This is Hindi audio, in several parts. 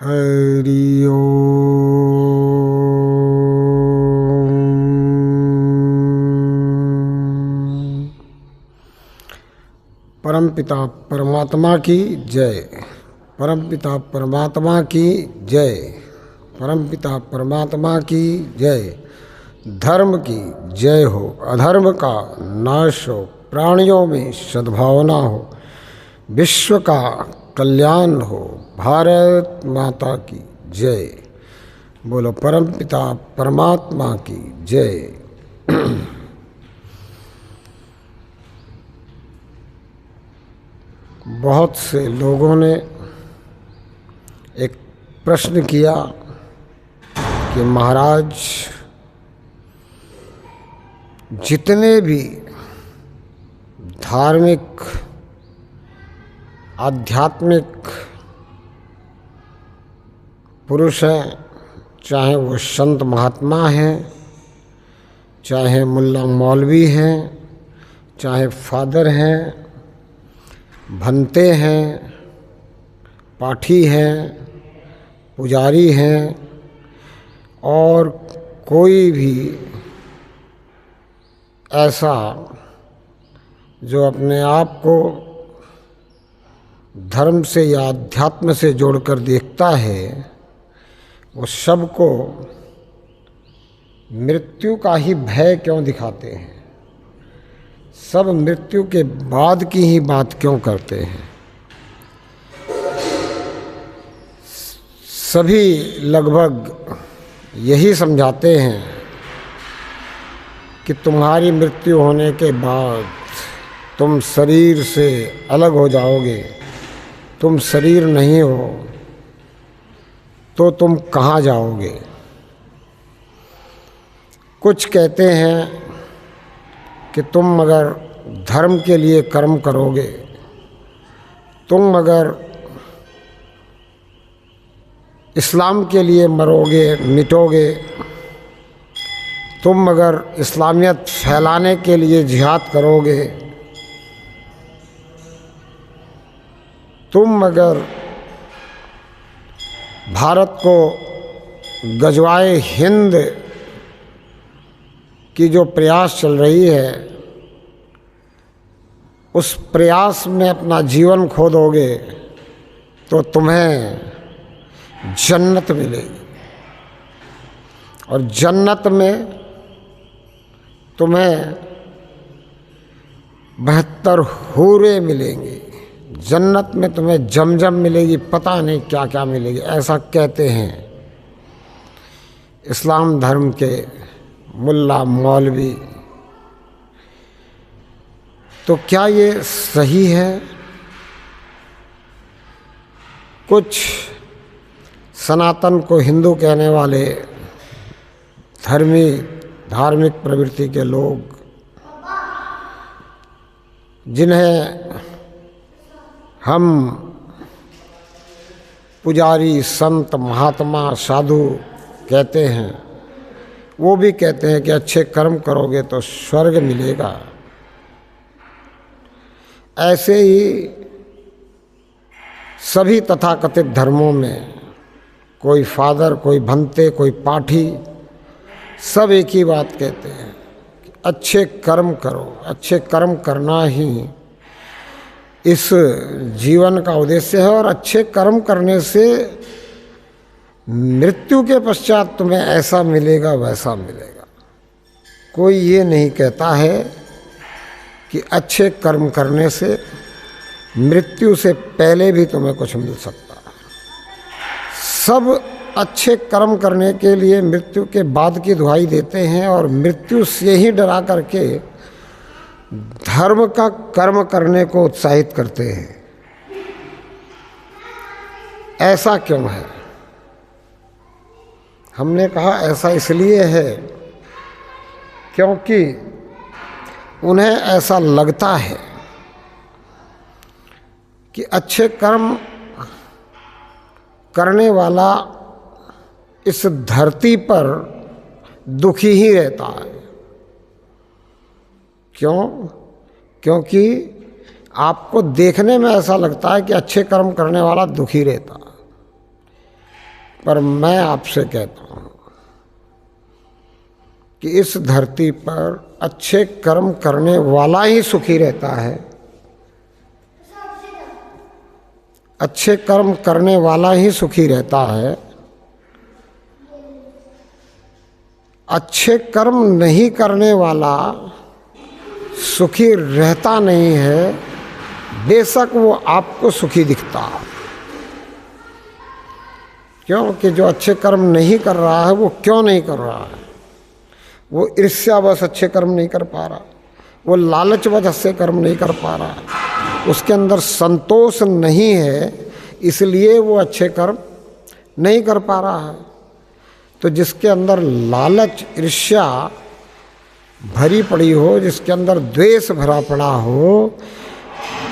हरि ओम। परमपिता परमात्मा की जय। परमपिता परमात्मा की जय। परमपिता परमात्मा की जय। धर्म की जय हो, अधर्म का नाश हो, प्राणियों में सद्भावना हो, विश्व का कल्याण हो। भारत माता की जय। बोलो परमपिता परमात्मा की जय। बहुत से लोगों ने एक प्रश्न किया कि महाराज, जितने भी धार्मिक आध्यात्मिक पुरुष हैं, चाहे वो संत महात्मा हैं, चाहे मुल्ला मौलवी हैं, चाहे फादर हैं, भंते हैं, पाठी हैं, पुजारी हैं, और कोई भी ऐसा जो अपने आप को धर्म से या अध्यात्म से जोड़कर देखता है, वो सबको मृत्यु का ही भय क्यों दिखाते हैं? सब मृत्यु के बाद की ही बात क्यों करते हैं? सभी लगभग यही समझाते हैं कि तुम्हारी मृत्यु होने के बाद तुम शरीर से अलग हो जाओगे, तुम शरीर नहीं हो तो तुम कहाँ जाओगे? कुछ कहते हैं कि तुम अगर धर्म के लिए कर्म करोगे, तुम अगर इस्लाम के लिए मरोगे, मिटोगे, तुम अगर इस्लामियत फैलाने के लिए जिहाद करोगे, तुम अगर भारत को गजवाए हिंद की जो प्रयास चल रही है, उस प्रयास में अपना जीवन खो दोगे तो तुम्हें जन्नत मिलेगी, और जन्नत में तुम्हें 72 हूरें मिलेंगी। जन्नत में तुम्हें जमजम मिलेगी, पता नहीं क्या क्या मिलेगी, ऐसा कहते हैं इस्लाम धर्म के मुल्ला मौलवी। तो क्या ये सही है? कुछ सनातन को हिंदू कहने वाले धार्मिक प्रवृत्ति के लोग, जिन्हें हम पुजारी, संत, महात्मा, साधु कहते हैं, वो भी कहते हैं कि अच्छे कर्म करोगे तो स्वर्ग मिलेगा। ऐसे ही सभी तथाकथित धर्मों में कोई फादर, कोई भंते, कोई पाठी, सब एक ही बात कहते हैं कि अच्छे कर्म करो। अच्छे कर्म करना ही इस जीवन का उद्देश्य है, और अच्छे कर्म करने से मृत्यु के पश्चात तुम्हें ऐसा मिलेगा, वैसा मिलेगा। कोई ये नहीं कहता है कि अच्छे कर्म करने से मृत्यु से पहले भी तुम्हें कुछ मिल सकता है। सब अच्छे कर्म करने के लिए मृत्यु के बाद की दुहाई देते हैं, और मृत्यु से ही डरा करके धर्म का कर्म करने को उत्साहित करते हैं। ऐसा क्यों है? हमने कहा ऐसा इसलिए है क्योंकि उन्हें ऐसा लगता है कि अच्छे कर्म करने वाला इस धरती पर दुखी ही रहता है। क्यों? क्योंकि आपको देखने में ऐसा लगता है कि अच्छे कर्म करने वाला दुखी रहता है, पर मैं आपसे कहता हूँ कि इस धरती पर अच्छे कर्म करने वाला ही सुखी रहता है। अच्छे कर्म करने वाला ही सुखी रहता है। अच्छे कर्म नहीं करने वाला सुखी रहता नहीं है, बेशक वो आपको सुखी दिखता। क्योंकि जो अच्छे कर्म नहीं कर रहा है वो क्यों नहीं कर रहा है? वो ईर्ष्यावश अच्छे कर्म नहीं कर पा रहा, वो लालचवश अच्छे कर्म नहीं कर पा रहा, उसके अंदर संतोष नहीं है, इसलिए वो अच्छे कर्म नहीं कर पा रहा है। तो जिसके अंदर लालच ईर्ष्या भरी पड़ी हो, जिसके अंदर द्वेष भरा पड़ा हो,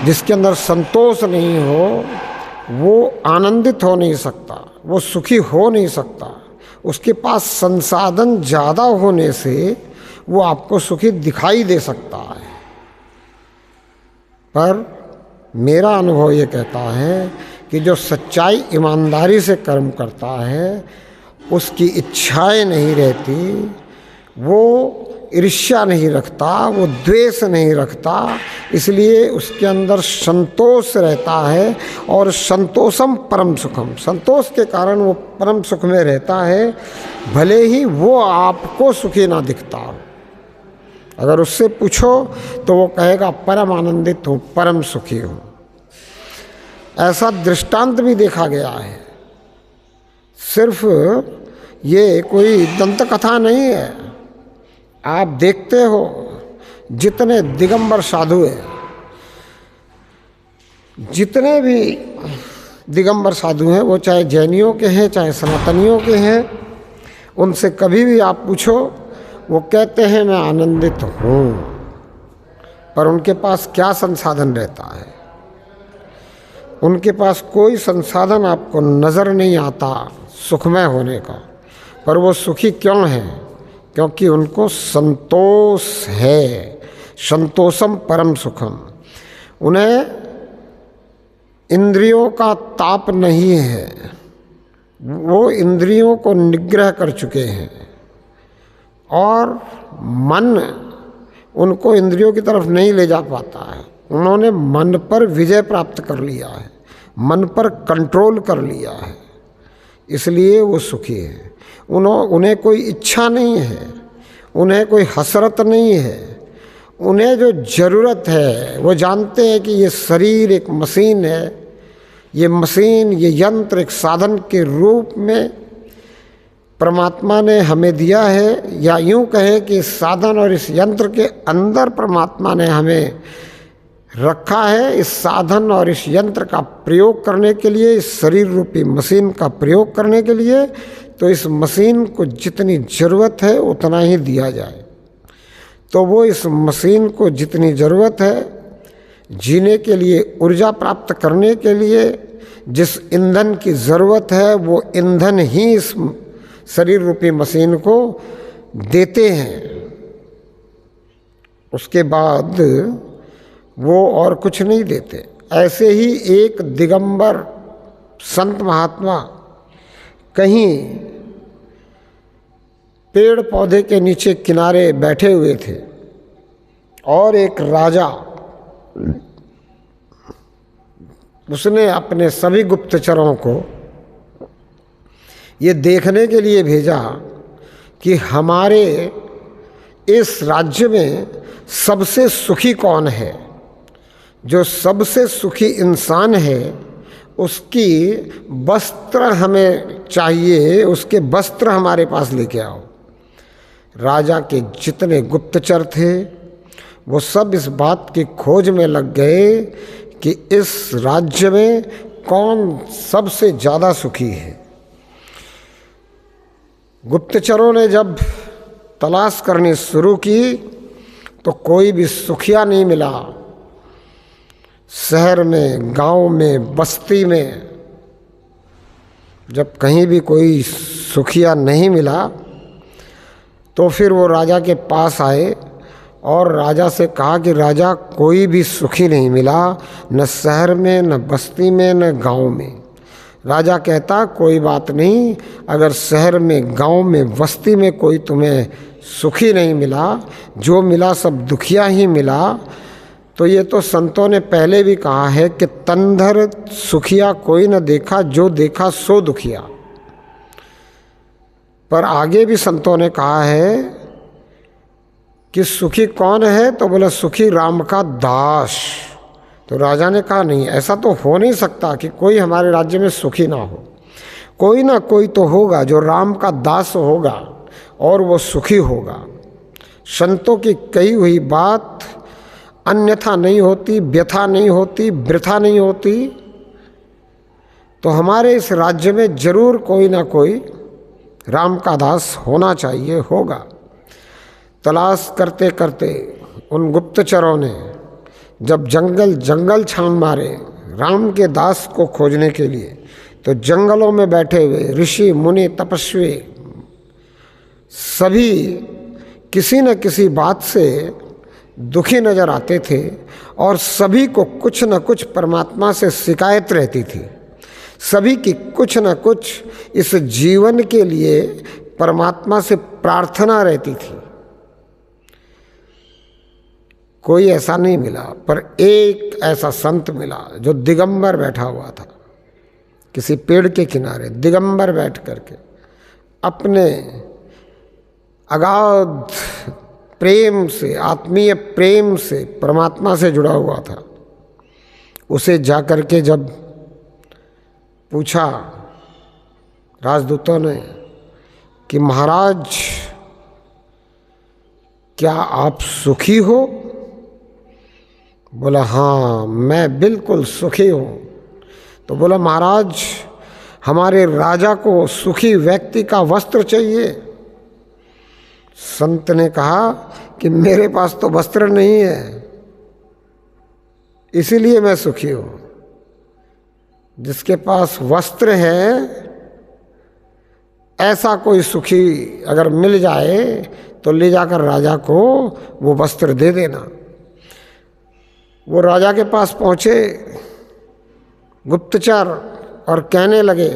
जिसके अंदर संतोष नहीं हो, वो आनंदित हो नहीं सकता, वो सुखी हो नहीं सकता। उसके पास संसाधन ज़्यादा होने से वो आपको सुखी दिखाई दे सकता है। पर मेरा अनुभव ये कहता है कि जो सच्चाई ईमानदारी से कर्म करता है, उसकी इच्छाएं नहीं रहती, वो ईर्ष्या नहीं रखता, वो द्वेष नहीं रखता, इसलिए उसके अंदर संतोष रहता है। और संतोषम परम सुखम, संतोष के कारण वो परम सुख में रहता है, भले ही वो आपको सुखी ना दिखता हो। अगर उससे पूछो तो वो कहेगा परम आनंदित हूँ, परम सुखी हूँ। ऐसा दृष्टांत भी देखा गया है। सिर्फ ये कोई दंत कथा नहीं है। आप देखते हो जितने दिगंबर साधु हैं, जितने भी दिगंबर साधु हैं, वो चाहे जैनियों के हैं चाहे सनातनियों के हैं, उनसे कभी भी आप पूछो वो कहते हैं मैं आनंदित हूँ। पर उनके पास क्या संसाधन रहता है? उनके पास कोई संसाधन आपको नज़र नहीं आता सुखमय होने का। पर वो सुखी क्यों हैं? क्योंकि उनको संतोष है। संतोषम परम सुखम। उन्हें इंद्रियों का ताप नहीं है, वो इंद्रियों को निग्रह कर चुके हैं और मन उनको इंद्रियों की तरफ नहीं ले जा पाता है। उन्होंने मन पर विजय प्राप्त कर लिया है, मन पर कंट्रोल कर लिया है, इसलिए वो सुखी है। उन्हें कोई इच्छा नहीं है, उन्हें कोई हसरत नहीं है। उन्हें जो ज़रूरत है, वो जानते हैं कि ये शरीर एक मशीन है, ये मशीन, ये यंत्र एक साधन के रूप में परमात्मा ने हमें दिया है, या यूँ कहें कि इस साधन और इस यंत्र के अंदर परमात्मा ने हमें रखा है। इस साधन और इस यंत्र का प्रयोग करने के लिए, इस शरीर रूपी मशीन का प्रयोग करने के लिए, तो इस मशीन को जितनी ज़रूरत है उतना ही दिया जाए। तो वो इस मशीन को जितनी ज़रूरत है जीने के लिए, ऊर्जा प्राप्त करने के लिए जिस ईंधन की ज़रूरत है, वो ईंधन ही इस शरीर रूपी मशीन को देते हैं। उसके बाद वो और कुछ नहीं देते। ऐसे ही एक दिगंबर संत महात्मा कहीं पेड़ पौधे के नीचे किनारे बैठे हुए थे और एक राजा, उसने अपने सभी गुप्तचरों को ये देखने के लिए भेजा कि हमारे इस राज्य में सबसे सुखी कौन है। जो सबसे सुखी इंसान है उसकी वस्त्र हमें चाहिए, उसके वस्त्र हमारे पास लेके आओ। राजा के जितने गुप्तचर थे वो सब इस बात की खोज में लग गए कि इस राज्य में कौन सबसे ज़्यादा सुखी है। गुप्तचरों ने जब तलाश करनी शुरू की तो कोई भी सुखिया नहीं मिला। शहर में, गांव में, बस्ती में जब कहीं भी कोई सुखिया नहीं मिला तो फिर वो राजा के पास आए और राजा से कहा कि राजा, कोई भी सुखी नहीं मिला, न शहर में, न बस्ती में, न गांव में। राजा कहता कोई बात नहीं, अगर शहर में, गांव में, बस्ती में कोई तुम्हें सुखी नहीं मिला, जो मिला सब दुखिया ही मिला, तो ये तो संतों ने पहले भी कहा है कि तंधर सुखिया कोई न देखा, जो देखा सो दुखिया। पर आगे भी संतों ने कहा है कि सुखी कौन है, तो बोला सुखी राम का दास। तो राजा ने कहा नहीं, ऐसा तो हो नहीं सकता कि कोई हमारे राज्य में सुखी ना हो, कोई ना कोई तो होगा जो राम का दास होगा और वो सुखी होगा। संतों की कही हुई बात अन्यथा नहीं होती, व्यथा नहीं होती, वृथा नहीं होती। तो हमारे इस राज्य में जरूर कोई ना कोई राम का दास होना चाहिए, होगा। तलाश करते करते उन गुप्तचरों ने जब जंगल जंगल छान मारे राम के दास को खोजने के लिए, तो जंगलों में बैठे हुए ऋषि मुनि तपस्वी सभी किसी न किसी बात से दुखी नजर आते थे और सभी को कुछ न कुछ परमात्मा से शिकायत रहती थी। सभी की कुछ न कुछ इस जीवन के लिए परमात्मा से प्रार्थना रहती थी। कोई ऐसा नहीं मिला, पर एक ऐसा संत मिला जो दिगंबर बैठा हुआ था, किसी पेड़ के किनारे दिगंबर बैठ करके अपने अगाध प्रेम से, आत्मीय प्रेम से परमात्मा से जुड़ा हुआ था। उसे जाकर के जब पूछा राजदूतों ने कि महाराज क्या आप सुखी हो? बोला हाँ मैं बिल्कुल सुखी हूँ। तो बोला महाराज हमारे राजा को सुखी व्यक्ति का वस्त्र चाहिए। संत ने कहा कि मेरे पास तो वस्त्र नहीं है, इसीलिए मैं सुखी हूँ। जिसके पास वस्त्र है ऐसा कोई सुखी अगर मिल जाए तो ले जाकर राजा को वो वस्त्र दे देना। वो राजा के पास पहुँचे गुप्तचर और कहने लगे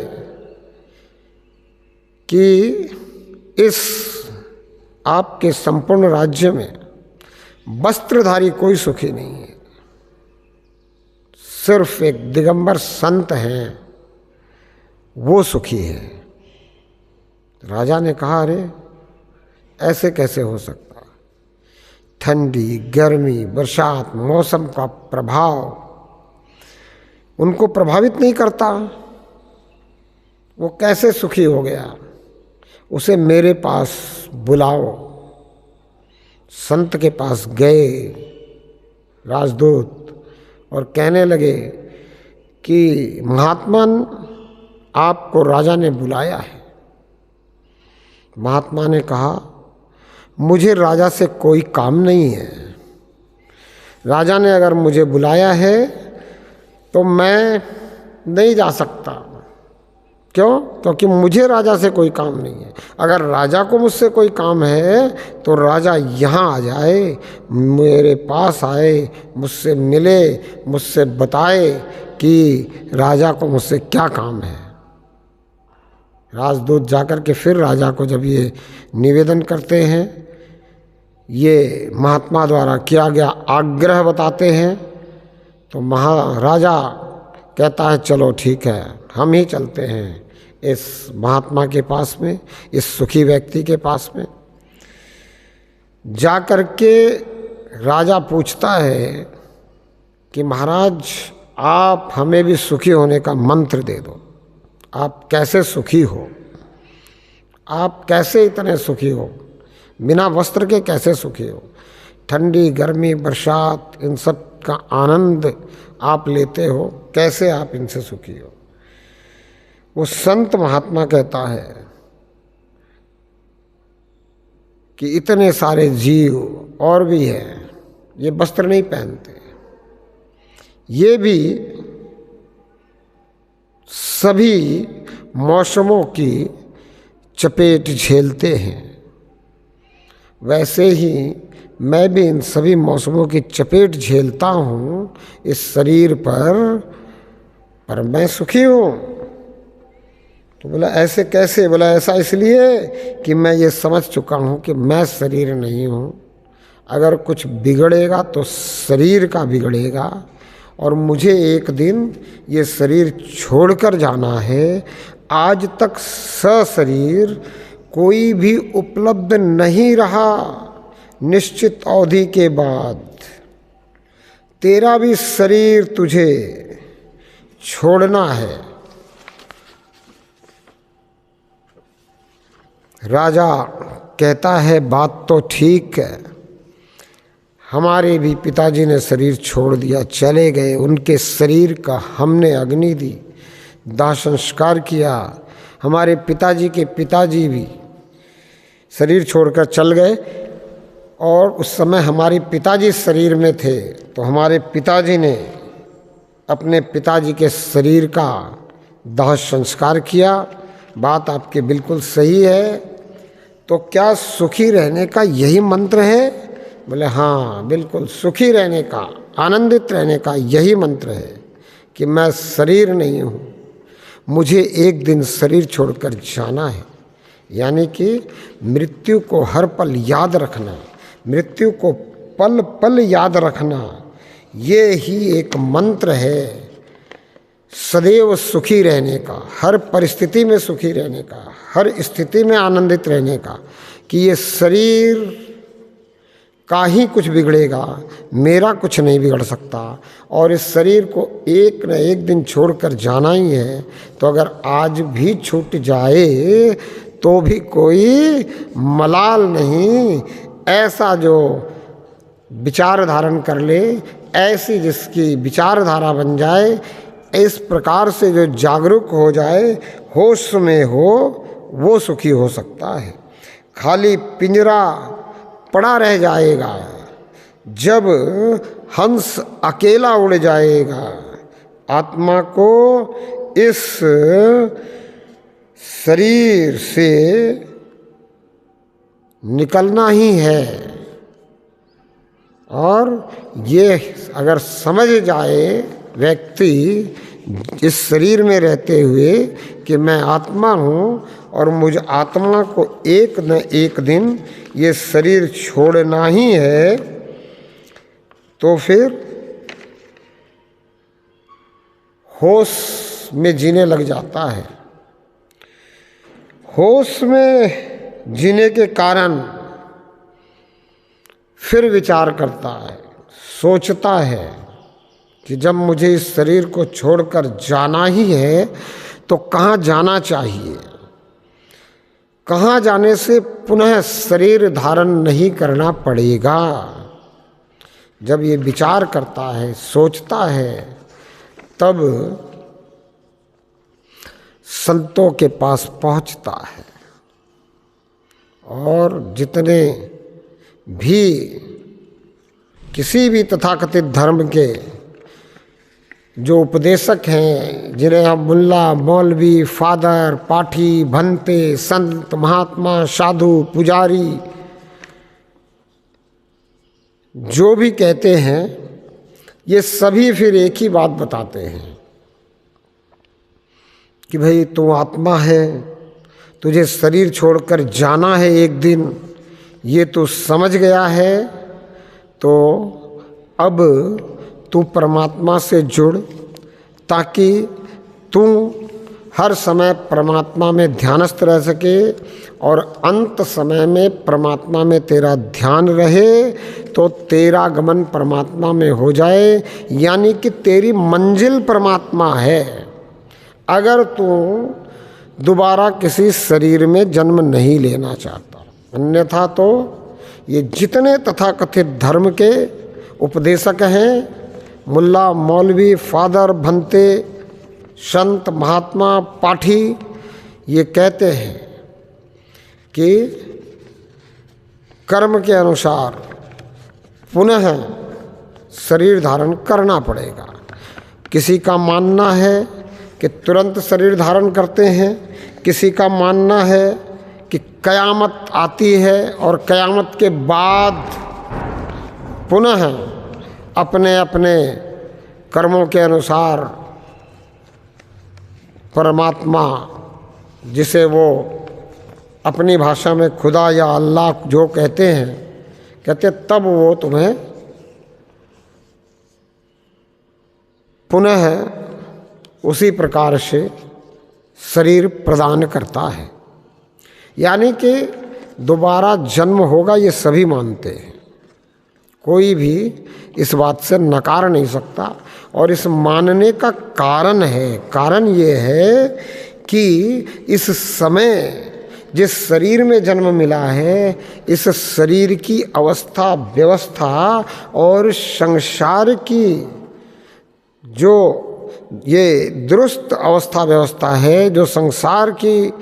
कि इस आपके संपूर्ण राज्य में वस्त्रधारी कोई सुखी नहीं है, सिर्फ एक दिगंबर संत हैं वो सुखी है। राजा ने कहा अरे ऐसे कैसे हो सकता? ठंडी, गर्मी, बरसात, मौसम का प्रभाव उनको प्रभावित नहीं करता, वो कैसे सुखी हो गया? उसे मेरे पास बुलाओ। संत के पास गए राजदूत और कहने लगे कि महात्मन आपको राजा ने बुलाया है। महात्मा ने कहा मुझे राजा से कोई काम नहीं है। राजा ने अगर मुझे बुलाया है तो मैं नहीं जा सकता। क्यों? क्योंकि मुझे राजा से कोई काम नहीं है। अगर राजा को मुझसे कोई काम है तो राजा यहाँ आ जाए, मेरे पास आए, मुझसे मिले, मुझसे बताए कि राजा को मुझसे क्या काम है। राजदूत जाकर के फिर राजा को जब ये निवेदन करते हैं, ये महात्मा द्वारा किया गया आग्रह बताते हैं, तो महाराजा कहता है चलो ठीक है हम ही चलते हैं इस महात्मा के पास में, इस सुखी व्यक्ति के पास में। जाकर के राजा पूछता है कि महाराज आप हमें भी सुखी होने का मंत्र दे दो। आप कैसे सुखी हो? आप कैसे इतने सुखी हो? बिना वस्त्र के कैसे सुखी हो? ठंडी, गर्मी, बरसात इन सब का आनंद आप लेते हो, कैसे आप इनसे सुखी हो? वो संत महात्मा कहता है कि इतने सारे जीव और भी हैं, ये वस्त्र नहीं पहनते, ये भी सभी मौसमों की चपेट झेलते हैं। वैसे ही मैं भी इन सभी मौसमों की चपेट झेलता हूँ इस शरीर पर मैं सुखी हूँ। तो बोला ऐसे कैसे? बोला ऐसा इसलिए कि मैं ये समझ चुका हूँ कि मैं शरीर नहीं हूँ। अगर कुछ बिगड़ेगा तो शरीर का बिगड़ेगा, और मुझे एक दिन ये शरीर छोड़कर जाना है। आज तक सशरीर कोई भी उपलब्ध नहीं रहा। निश्चित अवधि के बाद तेरा भी शरीर तुझे छोड़ना है। राजा कहता है बात तो ठीक है, हमारे भी पिताजी ने शरीर छोड़ दिया, चले गए। उनके शरीर का हमने अग्नि दी, दाह संस्कार किया। हमारे पिताजी के पिताजी भी शरीर छोड़कर चल गए, और उस समय हमारे पिताजी शरीर में थे, तो हमारे पिताजी ने अपने पिताजी के शरीर का दाह संस्कार किया। बात आपकी बिल्कुल सही है। तो क्या सुखी रहने का यही मंत्र है? बोले हाँ, बिल्कुल सुखी रहने का, आनंदित रहने का यही मंत्र है कि मैं शरीर नहीं हूँ, मुझे एक दिन शरीर छोड़कर जाना है। यानी कि मृत्यु को हर पल याद रखना, मृत्यु को पल पल याद रखना, ये ही एक मंत्र है सदैव सुखी रहने का, हर परिस्थिति में सुखी रहने का, हर स्थिति में आनंदित रहने का, कि ये शरीर का ही कुछ बिगड़ेगा, मेरा कुछ नहीं बिगड़ सकता, और इस शरीर को एक न एक दिन छोड़कर जाना ही है। तो अगर आज भी छूट जाए तो भी कोई मलाल नहीं। ऐसा जो विचार धारण कर ले, ऐसी जिसकी विचारधारा बन जाए, इस प्रकार से जो जागरूक हो जाए, होश में हो, वो सुखी हो सकता है। खाली पिंजरा पड़ा रह जाएगा, जब हंस अकेला उड़ जाएगा। आत्मा को इस शरीर से निकलना ही है, और ये अगर समझ जाए व्यक्ति इस शरीर में रहते हुए कि मैं आत्मा हूँ, और मुझ आत्मा को एक न एक दिन ये शरीर छोड़ना ही है, तो फिर होश में जीने लग जाता है। होश में जीने के कारण फिर विचार करता है, सोचता है कि जब मुझे इस शरीर को छोड़कर जाना ही है तो कहाँ जाना चाहिए, कहाँ जाने से पुनः शरीर धारण नहीं करना पड़ेगा। जब ये विचार करता है, सोचता है, तब संतों के पास पहुंचता है, और जितने भी किसी भी तथाकथित धर्म के जो उपदेशक हैं, जिन्हें हम मुल्ला, मौलवी, फादर, पाठी, भंते, संत, महात्मा, साधु, पुजारी जो भी कहते हैं, ये सभी फिर एक ही बात बताते हैं कि भाई तू आत्मा है, तुझे शरीर छोड़कर जाना है एक दिन, ये तू समझ गया है, तो अब तू परमात्मा से जुड़, ताकि तू हर समय परमात्मा में ध्यानस्थ रह सके, और अंत समय में परमात्मा में तेरा ध्यान रहे, तो तेरा गमन परमात्मा में हो जाए। यानी कि तेरी मंजिल परमात्मा है। अगर तू दोबारा किसी शरीर में जन्म नहीं लेना चाहता, अन्यथा तो ये जितने तथाकथित धर्म के उपदेशक हैं, मुल्ला, मौलवी, फादर, भंते, संत, महात्मा, पाठी, ये कहते हैं कि कर्म के अनुसार पुनः शरीर धारण करना पड़ेगा। किसी का मानना है कि तुरंत शरीर धारण करते हैं, किसी का मानना है कि कयामत आती है और कयामत के बाद पुनः अपने अपने कर्मों के अनुसार परमात्मा जिसे वो अपनी भाषा में खुदा या अल्लाह जो कहते हैं, कहते तब वो तुम्हें पुनः उसी प्रकार से शरीर प्रदान करता है। यानी कि दोबारा जन्म होगा, ये सभी मानते हैं, कोई भी इस बात से नकार नहीं सकता। और इस मानने का कारण ये है कि इस समय जिस शरीर में जन्म मिला है, इस शरीर की अवस्था व्यवस्था और संसार की जो ये दुरुस्त अवस्था व्यवस्था है, जो संसार की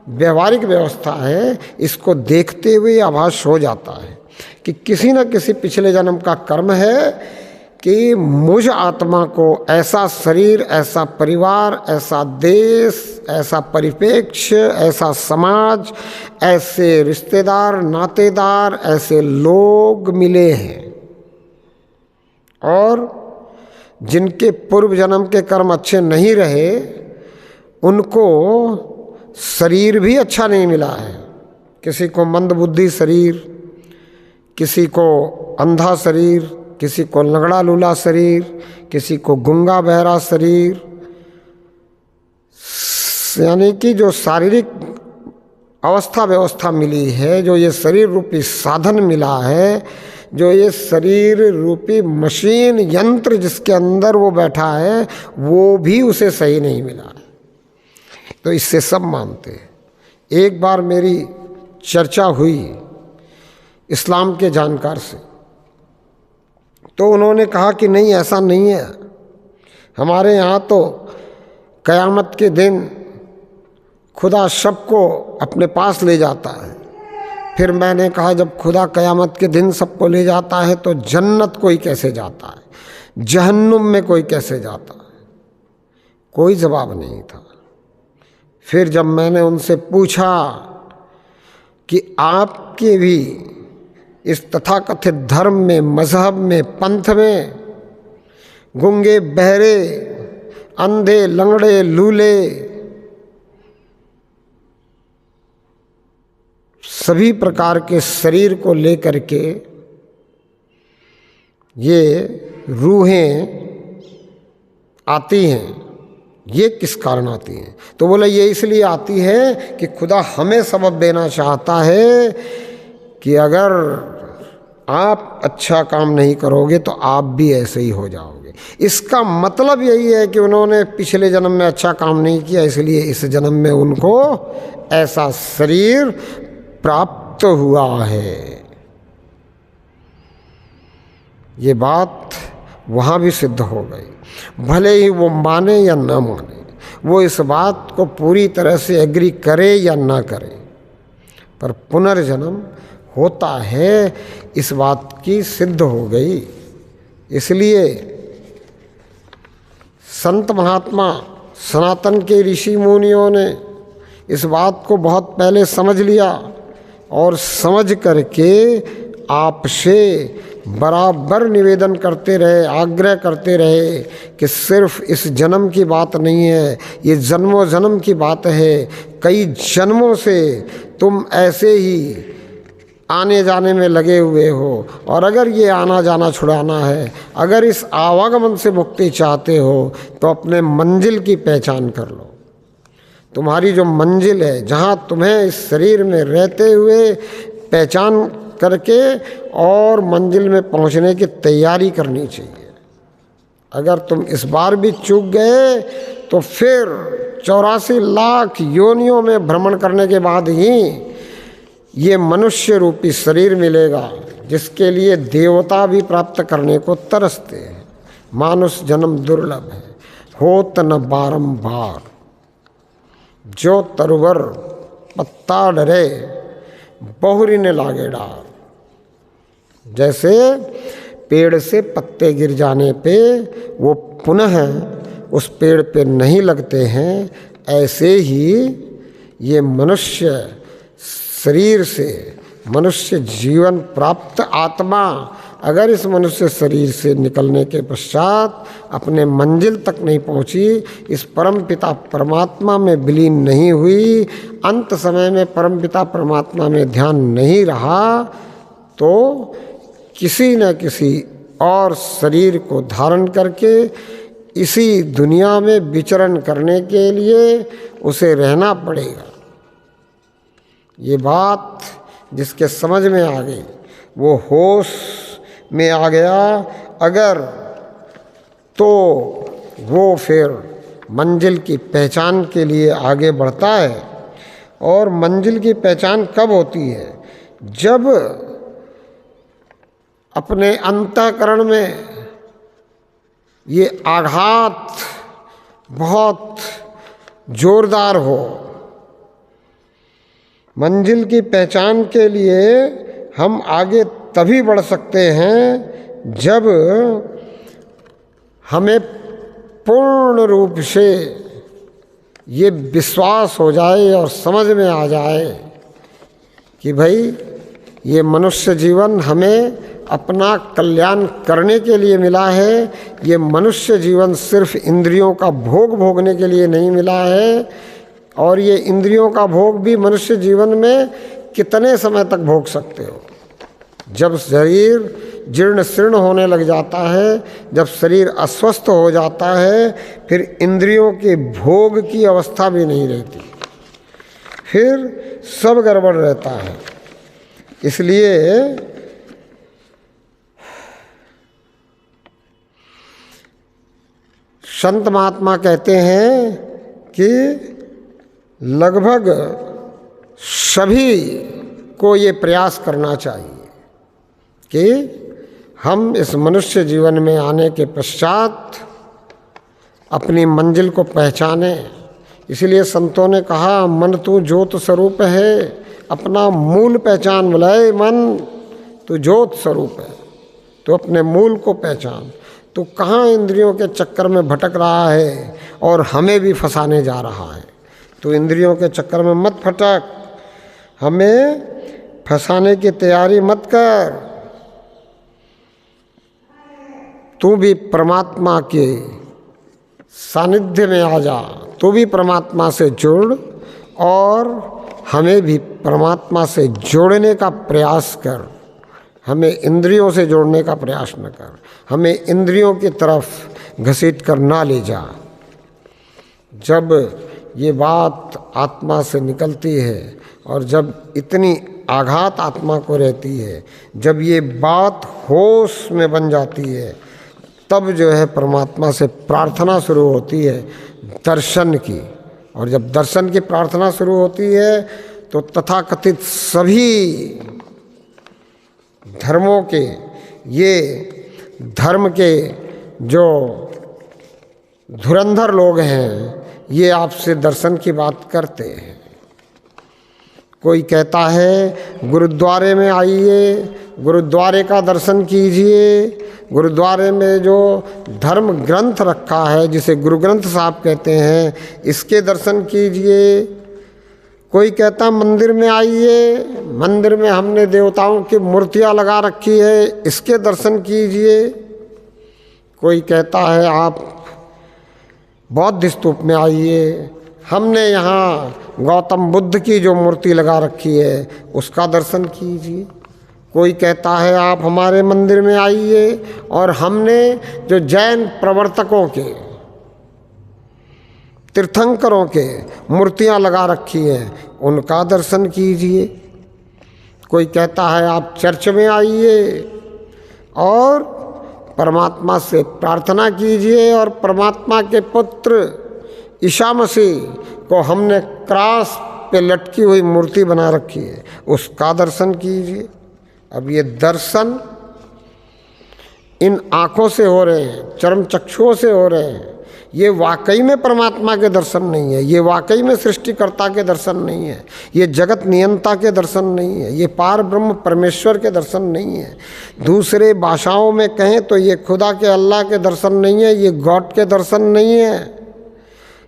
व्यवहारिक व्यवस्था है, इसको देखते हुए आभास हो जाता है कि किसी न किसी पिछले जन्म का कर्म है कि मुझ आत्मा को ऐसा शरीर, ऐसा परिवार, ऐसा देश, ऐसा परिप्रेक्ष्य, ऐसा समाज, ऐसे रिश्तेदार नातेदार, ऐसे लोग मिले हैं, और जिनके पूर्व जन्म के कर्म अच्छे नहीं रहे उनको शरीर भी अच्छा नहीं मिला है। किसी को मंदबुद्धि शरीर, किसी को अंधा शरीर, किसी को लंगड़ा लूला शरीर, किसी को गूंगा बहरा शरीर। यानी कि जो शारीरिक अवस्था व्यवस्था मिली है, जो ये शरीर रूपी साधन मिला है, जो ये शरीर रूपी मशीन यंत्र जिसके अंदर वो बैठा है, वो भी उसे सही नहीं मिला है। तो इससे सब मानते हैं। एक बार मेरी चर्चा हुई इस्लाम के जानकार से, तो उन्होंने कहा कि नहीं, ऐसा नहीं है, हमारे यहाँ तो क़यामत के दिन खुदा सबको अपने पास ले जाता है। फिर मैंने कहा जब खुदा क़यामत के दिन सबको ले जाता है तो जन्नत कोई कैसे जाता है, जहन्नुम में कोई कैसे जाता है? कोई जवाब नहीं था। फिर जब मैंने उनसे पूछा कि आपके भी इस तथाकथित धर्म में, मजहब में, पंथ में गूंगे बहरे, अंधे लंगड़े लूले सभी प्रकार के शरीर को लेकर के ये रूहें आती हैं, ये किस कारण आती हैं? तो बोला ये इसलिए आती है कि खुदा हमें सबब देना चाहता है कि अगर आप अच्छा काम नहीं करोगे तो आप भी ऐसे ही हो जाओगे। इसका मतलब यही है कि उन्होंने पिछले जन्म में अच्छा काम नहीं किया, इसलिए इस जन्म में उनको ऐसा शरीर प्राप्त हुआ है। ये बात वहाँ भी सिद्ध हो गई। भले ही वो माने या ना माने, वो इस बात को पूरी तरह से एग्री करे या ना करे, पर पुनर्जन्म होता है, इस बात की सिद्ध हो गई। इसलिए संत महात्मा सनातन के ऋषि मुनियों ने इस बात को बहुत पहले समझ लिया और समझ करके आपसे बराबर निवेदन करते रहे, आग्रह करते रहे कि सिर्फ इस जन्म की बात नहीं है, ये जन्मों जन्म की बात है। कई जन्मों से तुम ऐसे ही आने जाने में लगे हुए हो, और अगर ये आना जाना छुड़ाना है, अगर इस आवागमन से मुक्ति चाहते हो तो अपने मंजिल की पहचान कर लो। तुम्हारी जो मंजिल है, जहाँ तुम्हें इस शरीर में रहते हुए पहचान करके और मंजिल में पहुँचने की तैयारी करनी चाहिए। अगर तुम इस बार भी चूक गए तो फिर 84 लाख योनियों में भ्रमण करने के बाद ही ये मनुष्य रूपी शरीर मिलेगा, जिसके लिए देवता भी प्राप्त करने को तरसते हैं। मानुष जन्म दुर्लभ है, होत न बारंबार। जो तरुवर पत्ता डरे, बहुरी ने लागे डार। जैसे पेड़ से पत्ते गिर जाने पे वो पुनः उस पेड़ पे नहीं लगते हैं, ऐसे ही ये मनुष्य शरीर से, मनुष्य जीवन प्राप्त आत्मा अगर इस मनुष्य शरीर से निकलने के पश्चात अपने मंजिल तक नहीं पहुंची, इस परमपिता परमात्मा में विलीन नहीं हुई, अंत समय में परमपिता परमात्मा में ध्यान नहीं रहा, तो किसी न किसी और शरीर को धारण करके इसी दुनिया में विचरण करने के लिए उसे रहना पड़ेगा। ये बात जिसके समझ में आ गई वो होश में आ गया अगर, तो वो फिर मंजिल की पहचान के लिए आगे बढ़ता है। और मंजिल की पहचान कब होती है? जब अपने अंतःकरण में ये आघात बहुत जोरदार हो। मंजिल की पहचान के लिए हम आगे तभी बढ़ सकते हैं जब हमें पूर्ण रूप से ये विश्वास हो जाए और समझ में आ जाए कि भाई ये मनुष्य जीवन हमें अपना कल्याण करने के लिए मिला है। ये मनुष्य जीवन सिर्फ इंद्रियों का भोग भोगने के लिए नहीं मिला है, और ये इंद्रियों का भोग भी मनुष्य जीवन में कितने समय तक भोग सकते हो। जब शरीर जीर्ण शीर्ण होने लग जाता है, जब शरीर अस्वस्थ हो जाता है, फिर इंद्रियों के भोग की अवस्था भी नहीं रहती, फिर सब गड़बड़ रहता है। इसलिए संत महात्मा कहते हैं कि लगभग सभी को ये प्रयास करना चाहिए कि हम इस मनुष्य जीवन में आने के पश्चात अपनी मंजिल को पहचानें। इसलिए संतों ने कहा, मन तू ज्योत स्वरूप है, अपना मूल पहचान। बुलाए मन तू ज्योत स्वरूप है, तो अपने मूल को पहचान। तो कहाँ इंद्रियों के चक्कर में भटक रहा है और हमें भी फंसाने जा रहा है। तो इंद्रियों के चक्कर में मत फटक, हमें फंसाने की तैयारी मत कर। तू भी परमात्मा के सानिध्य में आ जा, तू भी परमात्मा से जुड़ और हमें भी परमात्मा से जोड़ने का प्रयास कर। हमें इंद्रियों से जोड़ने का प्रयास न कर, हमें इंद्रियों की तरफ घसीट कर ना ले जा। जब ये बात आत्मा से निकलती है और जब इतनी आघात आत्मा को रहती है, जब ये बात होश में बन जाती है, तब जो है परमात्मा से प्रार्थना शुरू होती है दर्शन की। और जब दर्शन की प्रार्थना शुरू होती है तो तथाकथित सभी धर्मों के, ये धर्म के जो धुरंधर लोग हैं, ये आपसे दर्शन की बात करते हैं। कोई कहता है गुरुद्वारे में आइए, गुरुद्वारे का दर्शन कीजिए, गुरुद्वारे में जो धर्म ग्रंथ रखा है जिसे गुरु ग्रंथ साहब कहते हैं, इसके दर्शन कीजिए। कोई कहता मंदिर में आइए, मंदिर में हमने देवताओं की मूर्तियां लगा रखी है, इसके दर्शन कीजिए। कोई कहता है आप बौद्ध स्तूप में आइए, हमने यहाँ गौतम बुद्ध की जो मूर्ति लगा रखी है उसका दर्शन कीजिए। कोई कहता है आप हमारे मंदिर में आइए और हमने जो जैन प्रवर्तकों के, तीर्थंकरों के मूर्तियां लगा रखी हैं उनका दर्शन कीजिए। कोई कहता है आप चर्च में आइए और परमात्मा से प्रार्थना कीजिए, और परमात्मा के पुत्र ईसा मसीह को हमने क्रॉस पे लटकी हुई मूर्ति बना रखी है, उसका दर्शन कीजिए। अब ये दर्शन इन आँखों से हो रहे हैं, चर्म चक्षुओं से हो रहे हैं, ये वाकई में परमात्मा के दर्शन नहीं है, ये वाकई में सृष्टिकर्ता के दर्शन नहीं है, ये जगत नियंता के दर्शन नहीं है, ये पार ब्रह्म परमेश्वर के दर्शन नहीं है। दूसरे भाषाओं में कहें तो ये खुदा के, अल्लाह के दर्शन नहीं है, ये गॉड के दर्शन नहीं है,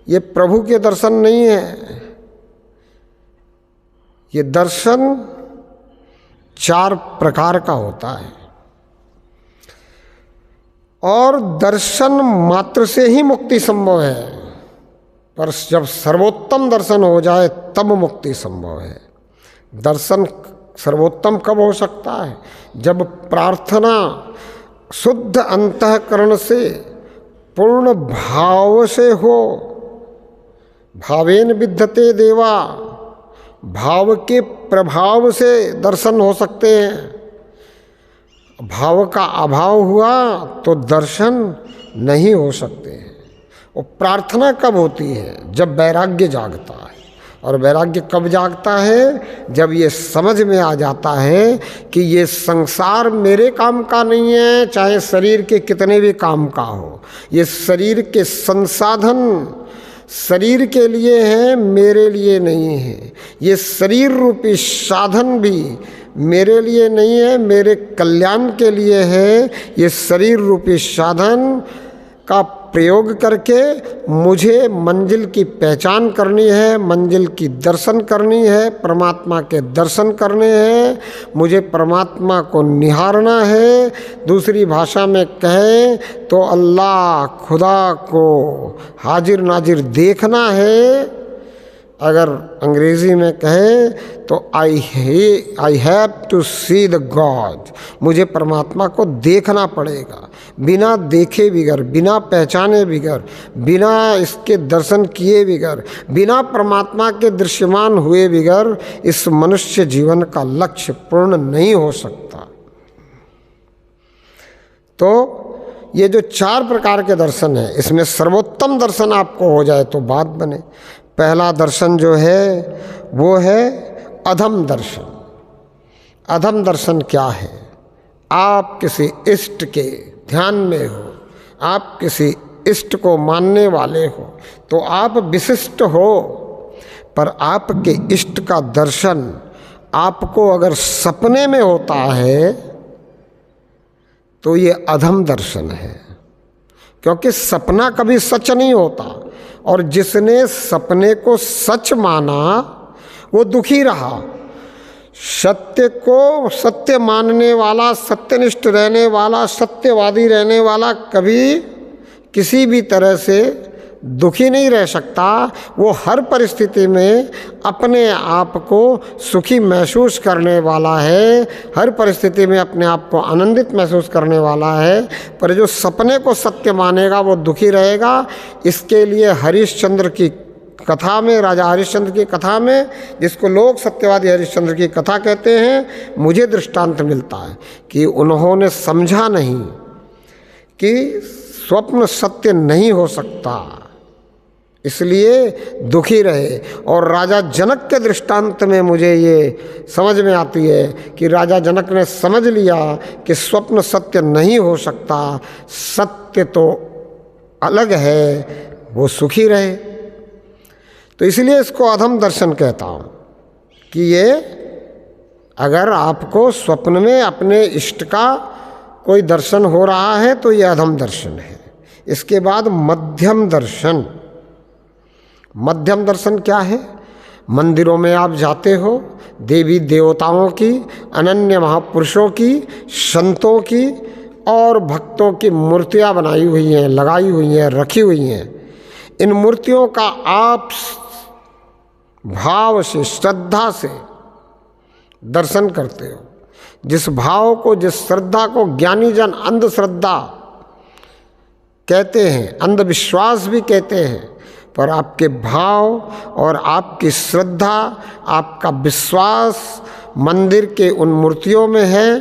ये प्रभु के दर्शन नहीं है। ये दर्शन 4 प्रकार का होता है। और दर्शन मात्र से ही मुक्ति संभव है, पर जब सर्वोत्तम दर्शन हो जाए तब मुक्ति संभव है। दर्शन सर्वोत्तम कब हो सकता है? जब प्रार्थना शुद्ध अंतःकरण से पूर्ण भाव से हो। भावेन विद्यते देवा, भाव के प्रभाव से दर्शन हो सकते हैं। भाव का अभाव हुआ तो दर्शन नहीं हो सकते हैं। और प्रार्थना कब होती है? जब वैराग्य जागता है। और वैराग्य कब जागता है? जब ये समझ में आ जाता है कि ये संसार मेरे काम का नहीं है, चाहे शरीर के कितने भी काम का हो। ये शरीर के संसाधन शरीर के लिए हैं, मेरे लिए नहीं है। ये शरीर रूपी साधन भी मेरे लिए नहीं है, मेरे कल्याण के लिए है। ये शरीर रूपी साधन का प्रयोग करके मुझे मंजिल की पहचान करनी है, मंजिल की दर्शन करनी है, परमात्मा के दर्शन करने हैं, मुझे परमात्मा को निहारना है। दूसरी भाषा में कहें तो अल्लाह खुदा को हाजिर नाजिर देखना है। अगर अंग्रेज़ी में कहें तो I have to see the god, मुझे परमात्मा को देखना पड़ेगा। बिना देखे बिगर, बिना पहचाने बिगर, बिना इसके दर्शन किए बिगर, बिना परमात्मा के दृश्यमान हुए बिगर इस मनुष्य जीवन का लक्ष्य पूर्ण नहीं हो सकता। तो ये जो 4 प्रकार के दर्शन हैं, इसमें सर्वोत्तम दर्शन आपको हो जाए तो बात बने। पहला दर्शन जो है वो है अधम दर्शन। अधम दर्शन क्या है? आप किसी इष्ट के ध्यान में हो, आप किसी इष्ट को मानने वाले हो तो आप विशिष्ट हो, पर आपके इष्ट का दर्शन आपको अगर सपने में होता है तो ये अधम दर्शन है, क्योंकि सपना कभी सच नहीं होता। और जिसने सपने को सच माना वो दुखी रहा। सत्य को सत्य मानने वाला, सत्यनिष्ठ रहने वाला, सत्यवादी रहने वाला कभी किसी भी तरह से दुखी नहीं रह सकता। वो हर परिस्थिति में अपने आप को सुखी महसूस करने वाला है, हर परिस्थिति में अपने आप को आनंदित महसूस करने वाला है। पर जो सपने को सत्य मानेगा वो दुखी रहेगा। इसके लिए हरिश्चंद्र की कथा में, राजा हरिश्चंद्र की कथा में, जिसको लोग सत्यवादी हरिश्चंद्र की कथा कहते हैं, मुझे दृष्टांत मिलता है कि उन्होंने समझा नहीं कि स्वप्न सत्य नहीं हो सकता, इसलिए दुखी रहे। और राजा जनक के दृष्टांत में मुझे ये समझ में आती है कि राजा जनक ने समझ लिया कि स्वप्न सत्य नहीं हो सकता, सत्य तो अलग है, वो सुखी रहे। तो इसलिए इसको अधम दर्शन कहता हूँ कि ये अगर आपको स्वप्न में अपने इष्ट का कोई दर्शन हो रहा है तो ये अधम दर्शन है। इसके बाद मध्यम दर्शन। मध्यम दर्शन क्या है? मंदिरों में आप जाते हो, देवी देवताओं की, अनन्य महापुरुषों की, संतों की और भक्तों की मूर्तियां बनाई हुई हैं, लगाई हुई हैं, रखी हुई हैं। इन मूर्तियों का आप भाव से, श्रद्धा से दर्शन करते हो। जिस भाव को, जिस श्रद्धा को ज्ञानी जन अंधश्रद्धा कहते हैं, अंधविश्वास भी कहते हैं, पर आपके भाव और आपकी श्रद्धा, आपका विश्वास मंदिर के उन मूर्तियों में है,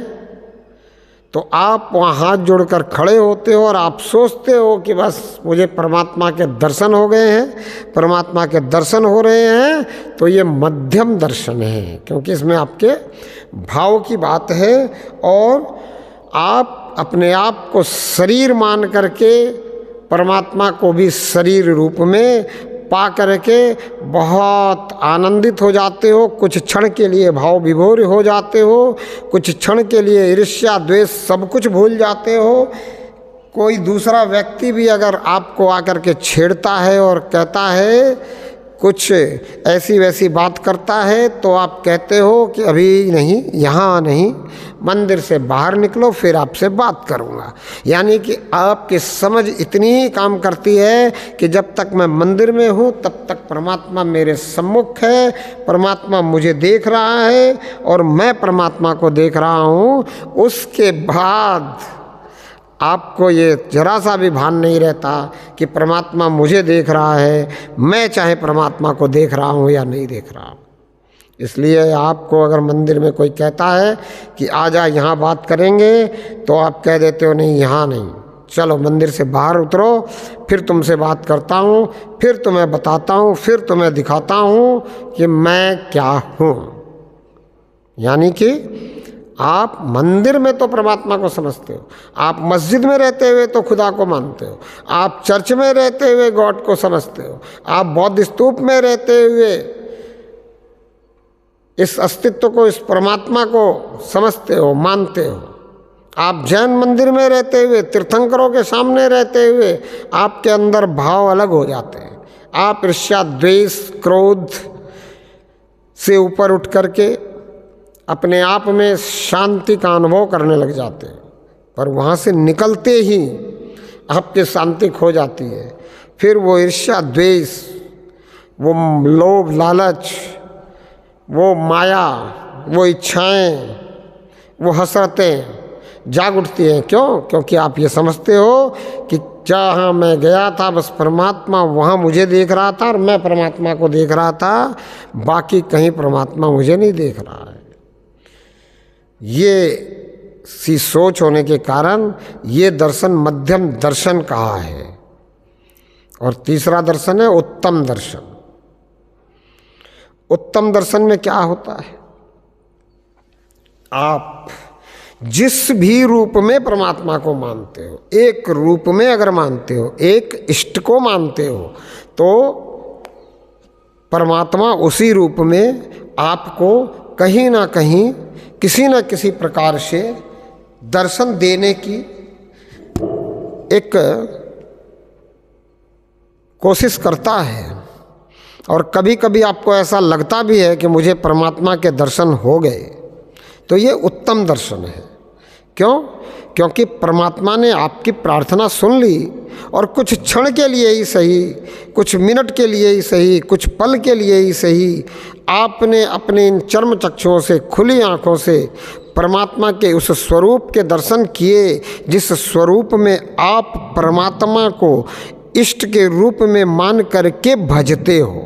तो आप वहाँ हाथ जोड़कर खड़े होते हो और आप सोचते हो कि बस मुझे परमात्मा के दर्शन हो गए हैं, परमात्मा के दर्शन हो रहे हैं। तो ये मध्यम दर्शन है, क्योंकि इसमें आपके भाव की बात है और आप अपने आप को शरीर मान करके परमात्मा को भी शरीर रूप में पा करके बहुत आनंदित हो जाते हो। कुछ क्षण के लिए भाव विभोर हो जाते हो, कुछ क्षण के लिए ईर्ष्या द्वेष सब कुछ भूल जाते हो। कोई दूसरा व्यक्ति भी अगर आपको आकर के छेड़ता है और कहता है कुछ ऐसी वैसी बात करता है तो आप कहते हो कि अभी नहीं, यहाँ नहीं, मंदिर से बाहर निकलो फिर आपसे बात करूँगा। यानी कि आपकी समझ इतनी ही काम करती है कि जब तक मैं मंदिर में हूँ तब तक परमात्मा मेरे सम्मुख है, परमात्मा मुझे देख रहा है और मैं परमात्मा को देख रहा हूँ। उसके बाद आपको ये जरा सा भी भान नहीं रहता कि परमात्मा मुझे देख रहा है, मैं चाहे परमात्मा को देख रहा हूँ या नहीं देख रहा हूँ। इसलिए आपको अगर मंदिर में कोई कहता है कि आ जा यहाँ बात करेंगे, तो आप कह देते हो नहीं यहाँ नहीं, चलो मंदिर से बाहर उतरो, फिर तुमसे बात करता हूँ, फिर तुम्हें बताता हूँ, फिर तुम्हें दिखाता हूँ कि मैं क्या हूँ। यानी कि आप मंदिर में तो परमात्मा को समझते हो, आप मस्जिद में रहते हुए तो खुदा को मानते हो, आप चर्च में रहते हुए गॉड को समझते हो, आप बौद्ध स्तूप में रहते हुए इस अस्तित्व को, इस परमात्मा को समझते हो, मानते हो। आप जैन मंदिर में रहते हुए, तीर्थंकरों के सामने रहते हुए आपके अंदर भाव अलग हो जाते हैं। आप ईर्ष्या, द्वेष, क्रोध से ऊपर उठ करके अपने आप में शांति का अनुभव करने लग जाते हैं, पर वहाँ से निकलते ही आपकी शांति खो जाती है। फिर वो ईर्ष्या, द्वेष, वो लोभ, लालच, वो माया, वो इच्छाएं, वो हसरतें जाग उठती हैं। क्यों? क्योंकि आप ये समझते हो कि जहाँ मैं गया था बस परमात्मा वहाँ मुझे देख रहा था और मैं परमात्मा को देख रहा था, बाकी कहीं परमात्मा मुझे नहीं देख रहा है। ये सी सोच होने के कारण ये दर्शन मध्यम दर्शन कहा है। और तीसरा दर्शन है उत्तम दर्शन। उत्तम दर्शन में क्या होता है? आप जिस भी रूप में परमात्मा को मानते हो, एक रूप में अगर मानते हो, एक इष्ट को मानते हो, तो परमात्मा उसी रूप में आपको कहीं ना कहीं किसी न किसी प्रकार से दर्शन देने की एक कोशिश करता है। और कभी कभी आपको ऐसा लगता भी है कि मुझे परमात्मा के दर्शन हो गए, तो ये उत्तम दर्शन है। क्यों? क्योंकि परमात्मा ने आपकी प्रार्थना सुन ली और कुछ क्षण के लिए ही सही, कुछ मिनट के लिए ही सही, कुछ पल के लिए ही सही, आपने अपने इन चर्म चक्षुओं से, खुली आँखों से परमात्मा के उस स्वरूप के दर्शन किए जिस स्वरूप में आप परमात्मा को इष्ट के रूप में मान करके भजते हो,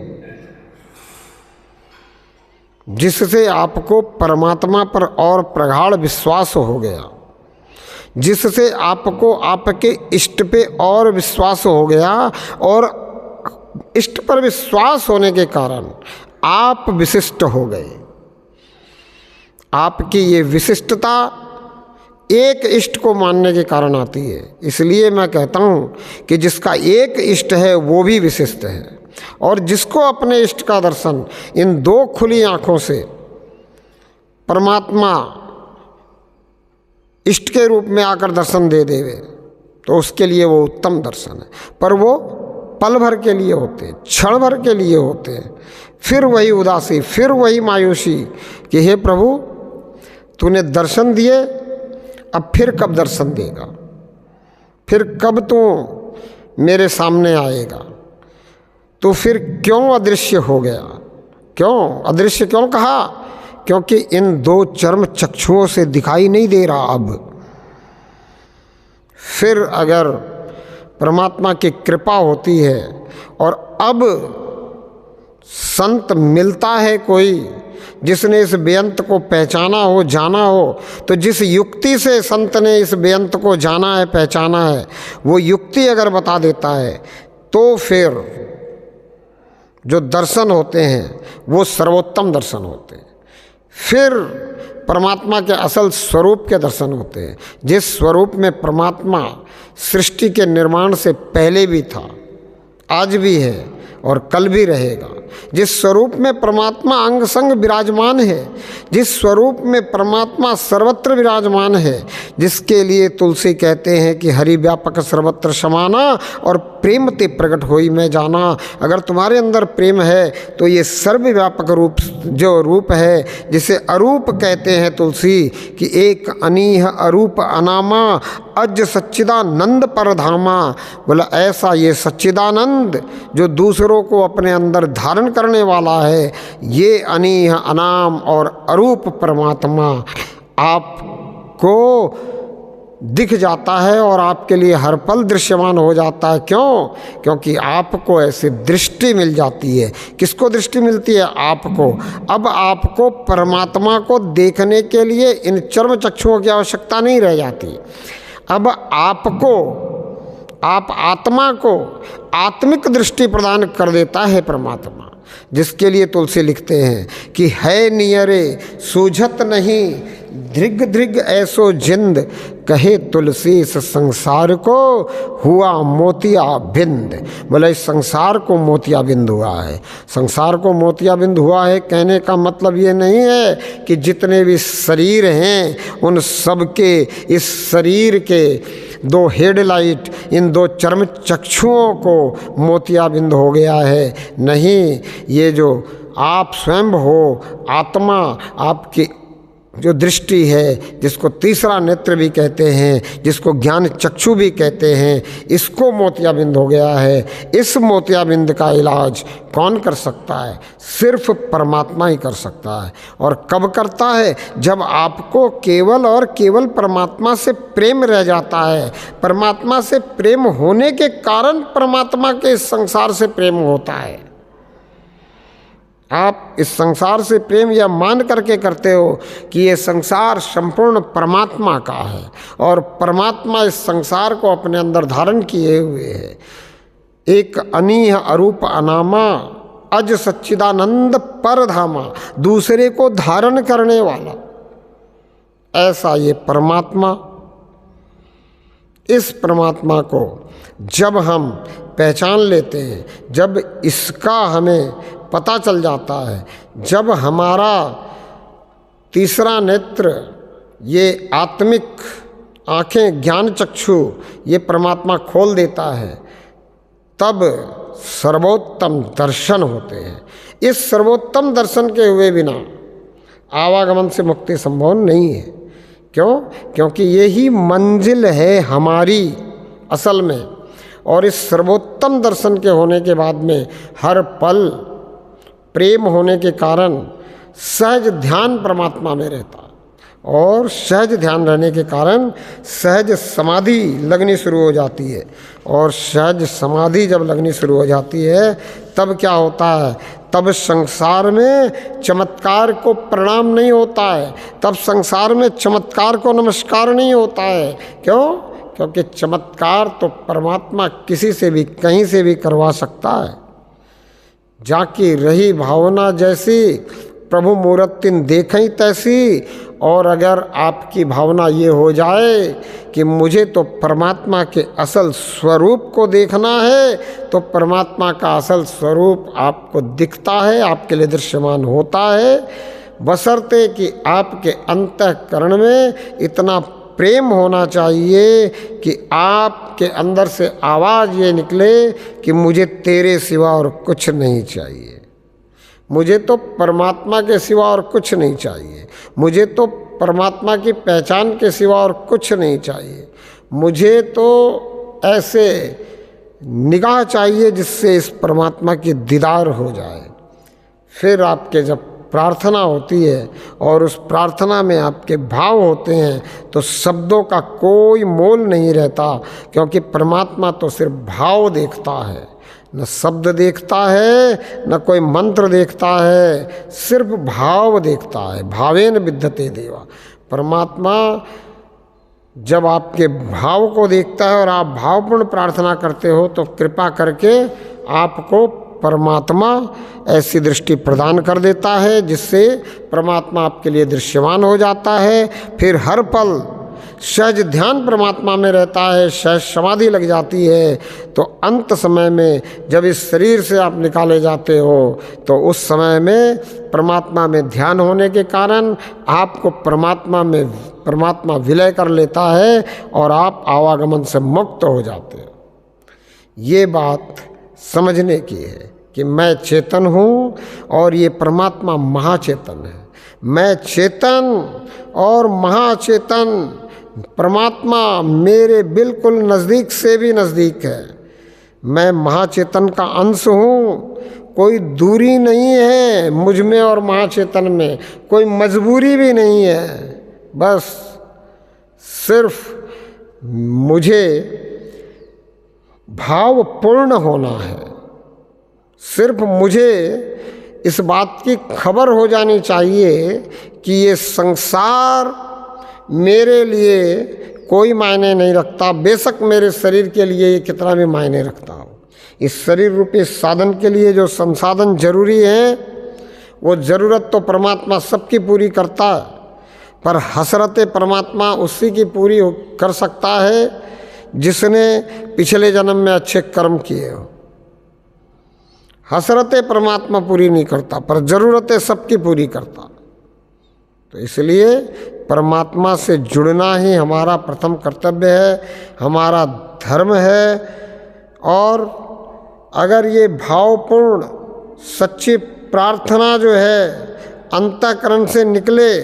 जिससे आपको परमात्मा पर और प्रगाढ़ विश्वास हो गया, जिससे आपको आपके इष्ट पे और विश्वास हो गया। और इष्ट पर विश्वास होने के कारण आप विशिष्ट हो गए। आपकी ये विशिष्टता एक इष्ट को मानने के कारण आती है। इसलिए मैं कहता हूँ कि जिसका एक इष्ट है वो भी विशिष्ट है, और जिसको अपने इष्ट का दर्शन इन दो खुली आँखों से परमात्मा इष्ट के रूप में आकर दर्शन दे देवे, तो उसके लिए वो उत्तम दर्शन है। पर वो पल भर के लिए होते हैं, क्षण भर के लिए होते हैं। फिर वही उदासी, फिर वही मायूसी कि हे प्रभु तूने दर्शन दिए, अब फिर कब दर्शन देगा, फिर कब तू मेरे सामने आएगा, तो फिर क्यों अदृश्य हो गया। क्यों अदृश्य क्यों कहा? क्योंकि इन दो चर्म चक्षुओं से दिखाई नहीं दे रहा। अब फिर अगर परमात्मा की कृपा होती है और अब संत मिलता है कोई जिसने इस बेअंत को पहचाना हो, जाना हो, तो जिस युक्ति से संत ने इस बेअंत को जाना है, पहचाना है, वो युक्ति अगर बता देता है, तो फिर जो दर्शन होते हैं वो सर्वोत्तम दर्शन होते हैं। फिर परमात्मा के असल स्वरूप के दर्शन होते हैं, जिस स्वरूप में परमात्मा सृष्टि के निर्माण से पहले भी था, आज भी है और कल भी रहेगा। जिस स्वरूप में परमात्मा अंग संग विराजमान है, जिस स्वरूप में परमात्मा सर्वत्र विराजमान है, जिसके लिए तुलसी कहते हैं कि हरि व्यापक सर्वत्र समाना और प्रेम ते प्रकट होई मैं जाना। अगर तुम्हारे अंदर प्रेम है तो ये सर्वव्यापक रूप जो रूप है, जिसे अरूप कहते हैं तुलसी, कि एक अनीह अरूप अनामा अज सच्चिदानंद परधामा। बोला ऐसा ये सच्चिदानंद जो दूसरों को अपने अंदर धारण करने वाला है, ये अनीह अनाम और अरूप परमात्मा आपको दिख जाता है और आपके लिए हर पल दृश्यमान हो जाता है। क्यों? क्योंकि आपको ऐसी दृष्टि मिल जाती है। किसको दृष्टि मिलती है? आपको। अब आपको परमात्मा को देखने के लिए इन चर्म चक्षुओं की आवश्यकता नहीं रह जाती। अब आपको, आप आत्मा को आत्मिक दृष्टि प्रदान कर देता है परमात्मा, जिसके लिए तुलसी लिखते हैं कि है नियरे सूझत नहीं धृग धृग ऐसो जिंद, कहे तुलसी इस संसार को हुआ मोतिया बिंद। बोला इस संसार को मोतिया बिंद हुआ है। संसार को मोतिया बिंद हुआ है कहने का मतलब ये नहीं है कि जितने भी शरीर हैं उन सब के, इस शरीर के दो हेडलाइट, इन दो चर्म चक्षुओं को मोतियाबिंद हो गया है। नहीं, ये जो आप स्वयं हो, आत्मा, आपकी जो दृष्टि है, जिसको तीसरा नेत्र भी कहते हैं, जिसको ज्ञान चक्षु भी कहते हैं, इसको मोतियाबिंद हो गया है। इस मोतियाबिंद का इलाज कौन कर सकता है? सिर्फ परमात्मा ही कर सकता है। और कब करता है? जब आपको केवल और केवल परमात्मा से प्रेम रह जाता है। परमात्मा से प्रेम होने के कारण परमात्मा के इस संसार से प्रेम होता है। आप इस संसार से प्रेम यह मान करके करते हो कि ये संसार संपूर्ण परमात्मा का है और परमात्मा इस संसार को अपने अंदर धारण किए हुए है। एक अनीह अरूप अनामा अज सच्चिदानंद परधामा, दूसरे को धारण करने वाला ऐसा ये परमात्मा। इस परमात्मा को जब हम पहचान लेते हैं, जब इसका हमें पता चल जाता है, जब हमारा तीसरा नेत्र, ये आत्मिक आँखें, ज्ञान चक्षु ये परमात्मा खोल देता है, तब सर्वोत्तम दर्शन होते हैं। इस सर्वोत्तम दर्शन के हुए बिना आवागमन से मुक्ति संभव नहीं है। क्यों? क्योंकि यही मंजिल है हमारी असल में। और इस सर्वोत्तम दर्शन के होने के बाद में हर पल प्रेम होने के कारण सहज ध्यान परमात्मा में रहता है, और सहज ध्यान रहने के कारण सहज समाधि लगनी शुरू हो जाती है। और सहज समाधि जब लगनी शुरू हो जाती है तब क्या होता है? तब संसार में चमत्कार को प्रणाम नहीं होता है, तब संसार में चमत्कार को नमस्कार नहीं होता है। क्यों? क्योंकि चमत्कार तो परमात्मा किसी से भी कहीं से भी करवा सकता है। जाकी रही भावना जैसी प्रभु मूर्तिन देखई तैसी। और अगर आपकी भावना ये हो जाए कि मुझे तो परमात्मा के असल स्वरूप को देखना है, तो परमात्मा का असल स्वरूप आपको दिखता है, आपके लिए दृश्यमान होता है, बशर्ते कि आपके अंतःकरण में इतना प्रेम होना चाहिए कि आपके अंदर से आवाज़ ये निकले कि मुझे तेरे सिवा और कुछ नहीं चाहिए, मुझे तो परमात्मा के सिवा और कुछ नहीं चाहिए, मुझे तो परमात्मा की पहचान के सिवा और कुछ नहीं चाहिए, मुझे तो ऐसे निगाह चाहिए जिससे इस परमात्मा की दीदार हो जाए। फिर आपके जब प्रार्थना होती है और उस प्रार्थना में आपके भाव होते हैं तो शब्दों का कोई मोल नहीं रहता, क्योंकि परमात्मा तो सिर्फ भाव देखता है, न शब्द देखता है, न कोई मंत्र देखता है, सिर्फ भाव देखता है। भावेन विद्यते देवा। परमात्मा जब आपके भाव को देखता है और आप भावपूर्ण प्रार्थना करते हो तो कृपा करके आपको परमात्मा ऐसी दृष्टि प्रदान कर देता है जिससे परमात्मा आपके लिए दृश्यमान हो जाता है। फिर हर पल सहज ध्यान परमात्मा में रहता है, सहज समाधि लग जाती है, तो अंत समय में जब इस शरीर से आप निकाले जाते हो तो उस समय में परमात्मा में ध्यान होने के कारण आपको परमात्मा विलय कर लेता है और आप आवागमन से मुक्त हो जाते हो। ये बात समझने की है कि मैं चेतन हूँ और ये परमात्मा महाचेतन है। मैं चेतन और महाचेतन, परमात्मा मेरे बिल्कुल नज़दीक से भी नज़दीक है। मैं महाचेतन का अंश हूँ, कोई दूरी नहीं है मुझ में और महाचेतन में, कोई मजबूरी भी नहीं है। बस सिर्फ मुझे भावपूर्ण होना है, सिर्फ मुझे इस बात की खबर हो जानी चाहिए कि ये संसार मेरे लिए कोई मायने नहीं रखता, बेशक मेरे शरीर के लिए ये कितना भी मायने रखता हो। इस शरीर रूपी साधन के लिए जो संसाधन जरूरी है वो ज़रूरत तो परमात्मा सबकी पूरी करता है, पर हसरत परमात्मा उसी की पूरी कर सकता है जिसने पिछले जन्म में अच्छे कर्म किए हो। हसरतें परमात्मा पूरी नहीं करता, पर ज़रूरतें सबकी पूरी करता। तो इसलिए परमात्मा से जुड़ना ही हमारा प्रथम कर्तव्य है, हमारा धर्म है। और अगर ये भावपूर्ण सच्ची प्रार्थना जो है अंतःकरण से निकले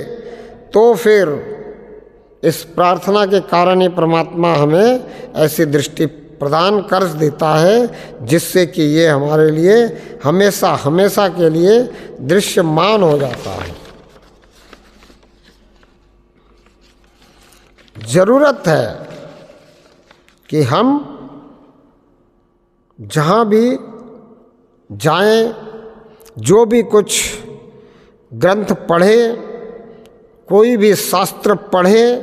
तो फिर इस प्रार्थना के कारण ही परमात्मा हमें ऐसी दृष्टि प्रदान कर देता है जिससे कि ये हमारे लिए हमेशा हमेशा के लिए दृश्यमान हो जाता है। ज़रूरत है कि हम जहाँ भी जाएं, जो भी कुछ ग्रंथ पढ़ें, कोई भी शास्त्र पढ़ें,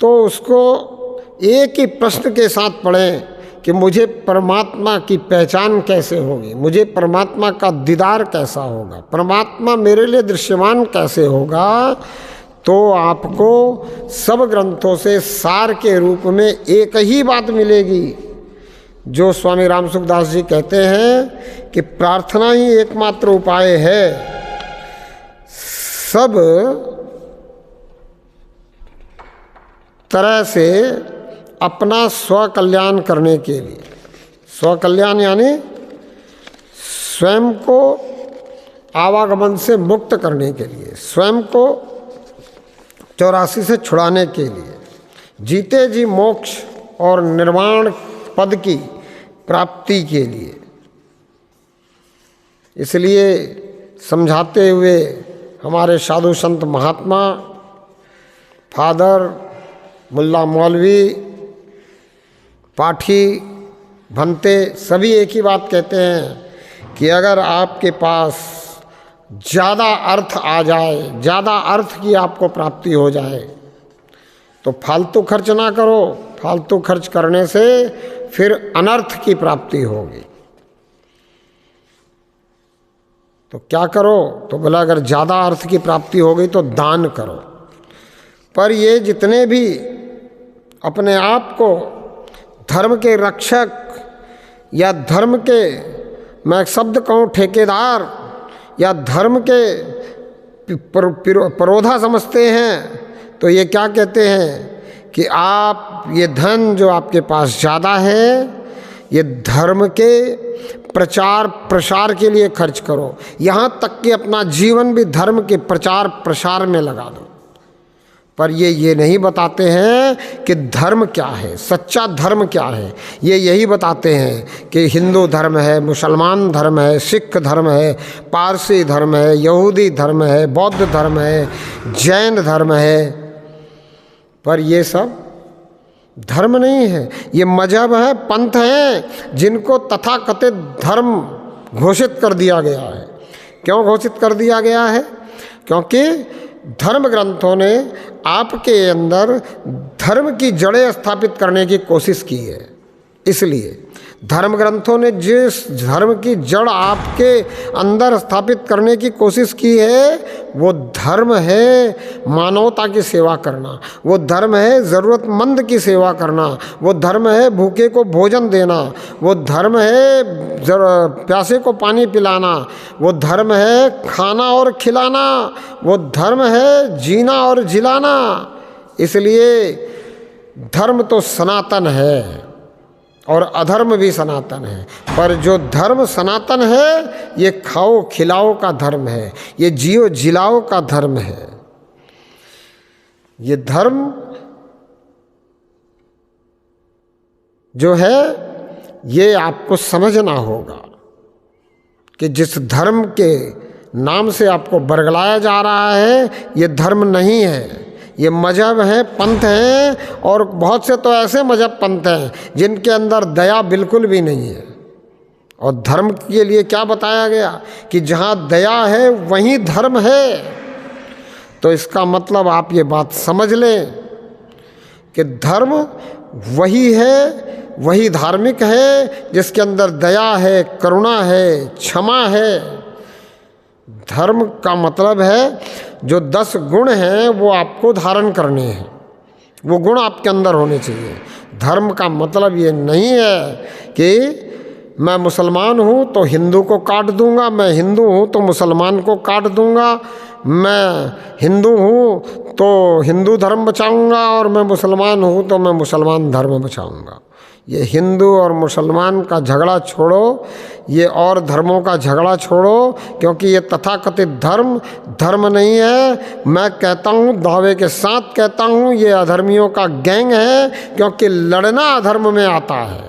तो उसको एक ही प्रश्न के साथ पढ़ें कि मुझे परमात्मा की पहचान कैसे होगी, मुझे परमात्मा का दीदार कैसा होगा, परमात्मा मेरे लिए दृश्यमान कैसे होगा। तो आपको सब ग्रंथों से सार के रूप में एक ही बात मिलेगी जो स्वामी राम सुखदास जी कहते हैं कि प्रार्थना ही एकमात्र उपाय है सब तरह से अपना स्वकल्याण करने के लिए। स्वकल्याण यानी स्वयं को आवागमन से मुक्त करने के लिए, स्वयं को 84 से छुड़ाने के लिए, जीते जी मोक्ष और निर्वाण पद की प्राप्ति के लिए। इसलिए समझाते हुए हमारे साधु संत महात्मा, फादर, मुल्ला मौलवी, पाठी, भंते सभी एक ही बात कहते हैं कि अगर आपके पास ज़्यादा अर्थ आ जाए, ज़्यादा अर्थ की आपको प्राप्ति हो जाए तो फालतू खर्च ना करो। फालतू खर्च करने से फिर अनर्थ की प्राप्ति होगी। तो क्या करो? तो बोला अगर ज़्यादा अर्थ की प्राप्ति हो गई तो दान करो। पर ये जितने भी अपने आप को धर्म के रक्षक या धर्म के, मैं शब्द कहूँ ठेकेदार, या धर्म के परोधा समझते हैं, तो ये क्या कहते हैं कि आप ये धन जो आपके पास ज़्यादा है ये धर्म के प्रचार प्रसार के लिए खर्च करो, यहाँ तक कि अपना जीवन भी धर्म के प्रचार प्रसार में लगा दो। पर ये नहीं बताते हैं कि धर्म क्या है, सच्चा धर्म क्या है। ये यही बताते हैं कि हिंदू धर्म है, मुसलमान धर्म है, सिख धर्म है, पारसी धर्म है, यहूदी धर्म है, बौद्ध धर्म है, जैन धर्म है। पर ये सब धर्म नहीं है, ये मजहब है, पंथ है, जिनको तथाकथित धर्म घोषित कर दिया गया है। क्यों घोषित कर दिया गया है? क्योंकि धर्म ग्रंथों ने आपके अंदर धर्म की जड़ें स्थापित करने की कोशिश की है। इसलिए धर्म ग्रंथों ने जिस धर्म की जड़ आपके अंदर स्थापित करने की कोशिश की है वो धर्म है मानवता की सेवा करना, वो धर्म है ज़रूरतमंद की सेवा करना, वो धर्म है भूखे को भोजन देना, वो धर्म है प्यासे को पानी पिलाना, वो धर्म है खाना और खिलाना, वो धर्म है जीना और जिलाना। इसलिए धर्म तो सनातन है और अधर्म भी सनातन है, पर जो धर्म सनातन है ये खाओ खिलाओ का धर्म है, ये जियो जिलाओ का धर्म है। ये धर्म जो है ये आपको समझना होगा कि जिस धर्म के नाम से आपको बरगलाया जा रहा है ये धर्म नहीं है, ये मजहब है, पंथ हैं। और बहुत से तो ऐसे मजहब पंथ हैं जिनके अंदर दया बिल्कुल भी नहीं है। और धर्म के लिए क्या बताया गया कि जहाँ दया है वहीं धर्म है। तो इसका मतलब आप ये बात समझ लें कि धर्म वही है, वही धार्मिक है जिसके अंदर दया है, करुणा है, क्षमा है। धर्म का मतलब है जो 10 गुण हैं वो आपको धारण करने हैं, वो गुण आपके अंदर होने चाहिए। धर्म का मतलब ये नहीं है कि मैं मुसलमान हूँ तो हिंदू को काट दूँगा, मैं हिंदू हूँ तो मुसलमान को काट दूँगा, मैं हिंदू हूँ तो हिंदू धर्म बचाऊँगा और मैं मुसलमान हूँ तो मैं मुसलमान धर्म बचाऊँगा। ये हिंदू और मुसलमान का झगड़ा छोड़ो, ये और धर्मों का झगड़ा छोड़ो, क्योंकि ये तथाकथित धर्म धर्म नहीं है। मैं कहता हूँ, दावे के साथ कहता हूँ, ये अधर्मियों का गैंग है, क्योंकि लड़ना अधर्म में आता है।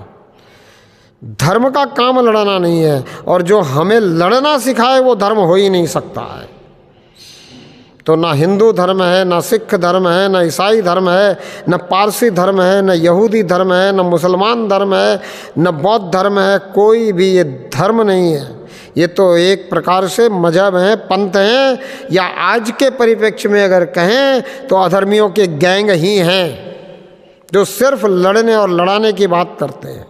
धर्म का काम लड़ना नहीं है, और जो हमें लड़ना सिखाए वो धर्म हो ही नहीं सकता है। तो ना हिंदू धर्म है, ना सिख धर्म है, ना ईसाई धर्म है, न पारसी धर्म है, न यहूदी धर्म है, न मुसलमान धर्म है, न बौद्ध धर्म है। कोई भी ये धर्म नहीं है, ये तो एक प्रकार से मजहब हैं, पंथ हैं, या आज के परिप्रेक्ष्य में अगर कहें तो अधर्मियों के गैंग ही हैं जो सिर्फ लड़ने और लड़ाने की बात करते हैं,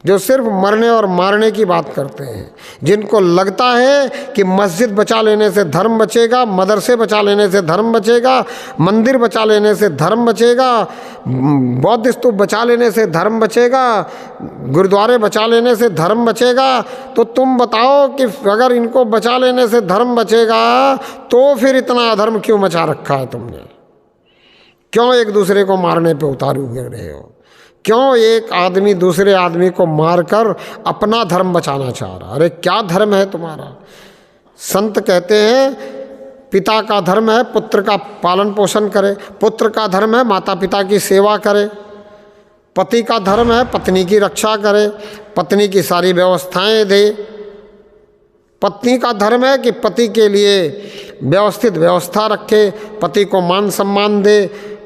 जो सिर्फ मरने और मारने की बात करते हैं, जिनको लगता है कि मस्जिद बचा लेने से धर्म बचेगा, मदरसे बचा लेने से धर्म बचेगा, मंदिर बचा लेने से धर्म बचेगा, बौद्ध स्तूप बचा लेने से धर्म बचेगा, गुरुद्वारे बचा लेने से धर्म बचेगा। तो तुम बताओ कि अगर इनको बचा लेने से धर्म बचेगा तो फिर इतना अधर्म क्यों मचा रखा है तुमने? क्यों एक दूसरे को मारने पे उतारू रहे हो? क्यों एक आदमी दूसरे आदमी को मारकर अपना धर्म बचाना चाह रहा? अरे क्या धर्म है तुम्हारा? संत कहते हैं पिता का धर्म है पुत्र का पालन पोषण करे, पुत्र का धर्म है माता पिता की सेवा करे, पति का धर्म है पत्नी की रक्षा करे, पत्नी की सारी व्यवस्थाएं दे, पत्नी का धर्म है कि पति के लिए व्यवस्थित व्यवस्था रखे, पति को मान सम्मान दे,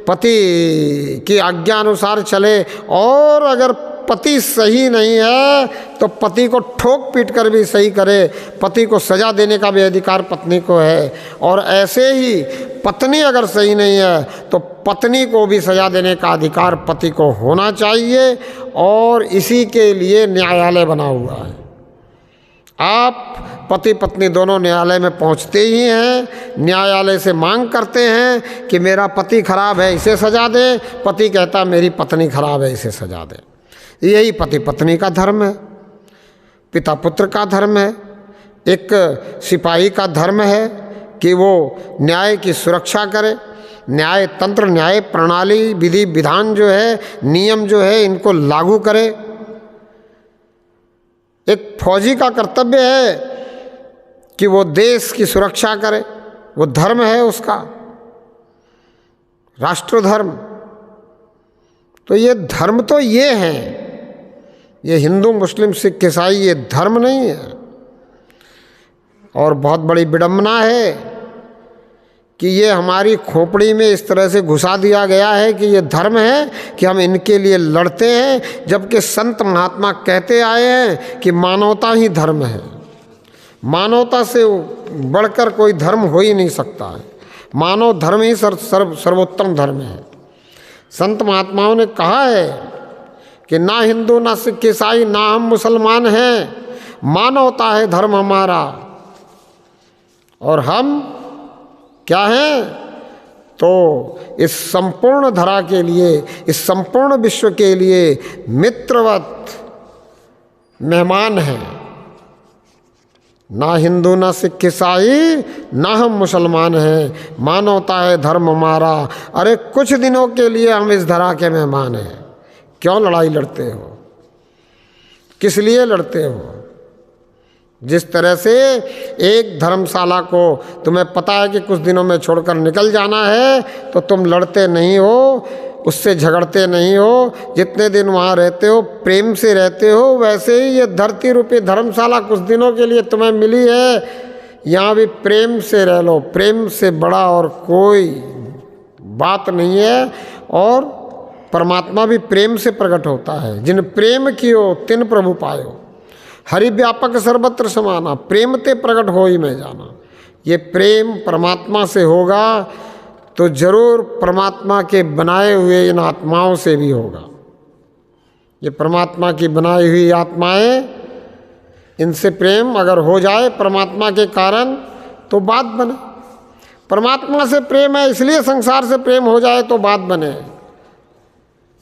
पति की आज्ञा अनुसार चले। और अगर पति सही नहीं है तो पति को ठोक पीट कर भी सही करे, पति को सजा देने का भी अधिकार पत्नी को है। और ऐसे ही पत्नी अगर सही नहीं है तो पत्नी को भी सजा देने का अधिकार पति को होना चाहिए। और इसी के लिए न्यायालय बना हुआ है। आप पति पत्नी दोनों न्यायालय में पहुंचते ही हैं, न्यायालय से मांग करते हैं कि मेरा पति खराब है इसे सजा दे, पति कहता मेरी पत्नी खराब है इसे सजा दे। यही पति पत्नी का धर्म है, पिता पुत्र का धर्म है। एक सिपाही का धर्म है कि वो न्याय की सुरक्षा करे, न्याय तंत्र न्याय प्रणाली विधि विधान जो है नियम जो है इनको लागू करे। एक फौजी का कर्तव्य है कि वो देश की सुरक्षा करे, वो धर्म है उसका, राष्ट्र धर्म। तो ये धर्म तो ये हैं, ये हिंदू मुस्लिम सिख ईसाई ये धर्म नहीं है। और बहुत बड़ी विडंबना है कि ये हमारी खोपड़ी में इस तरह से घुसा दिया गया है कि ये धर्म है कि हम इनके लिए लड़ते हैं, जबकि संत महात्मा कहते आए हैं कि मानवता ही धर्म है। मानवता से बढ़कर कोई धर्म हो ही नहीं सकता है, मानव धर्म ही सर्वोत्तम धर्म है। संत महात्माओं ने कहा है कि ना हिंदू ना सिख ईसाई ना हम मुसलमान हैं, मानवता है धर्म हमारा। और हम क्या हैं? तो इस संपूर्ण धरा के लिए, इस संपूर्ण विश्व के लिए मित्रवत मेहमान हैं। ना हिंदू ना सिख ईसाई ना हम मुसलमान हैं, मानवता है धर्म हमारा। अरे कुछ दिनों के लिए हम इस धरा के मेहमान हैं। क्यों लड़ाई लड़ते हो? किस लिए लड़ते हो? जिस तरह से एक धर्मशाला को तुम्हें पता है कि कुछ दिनों में छोड़कर निकल जाना है, तो तुम लड़ते नहीं हो, उससे झगड़ते नहीं हो, जितने दिन वहाँ रहते हो प्रेम से रहते हो। वैसे ही ये धरती रूपी धर्मशाला कुछ दिनों के लिए तुम्हें मिली है, यहाँ भी प्रेम से रह लो। प्रेम से बड़ा और कोई बात नहीं है। और परमात्मा भी प्रेम से प्रकट होता है। जिन प्रेम कियो तिन प्रभु पायो, हरि व्यापक सर्वत्र समाना, प्रेम ते प्रकट हो ही मैं जाना। ये प्रेम परमात्मा से होगा तो जरूर परमात्मा के बनाए हुए इन आत्माओं से भी होगा। ये परमात्मा की बनाई हुई आत्माएं, इनसे प्रेम अगर हो जाए परमात्मा के कारण तो बात बने। परमात्मा से प्रेम है इसलिए संसार से प्रेम हो जाए तो बात बने।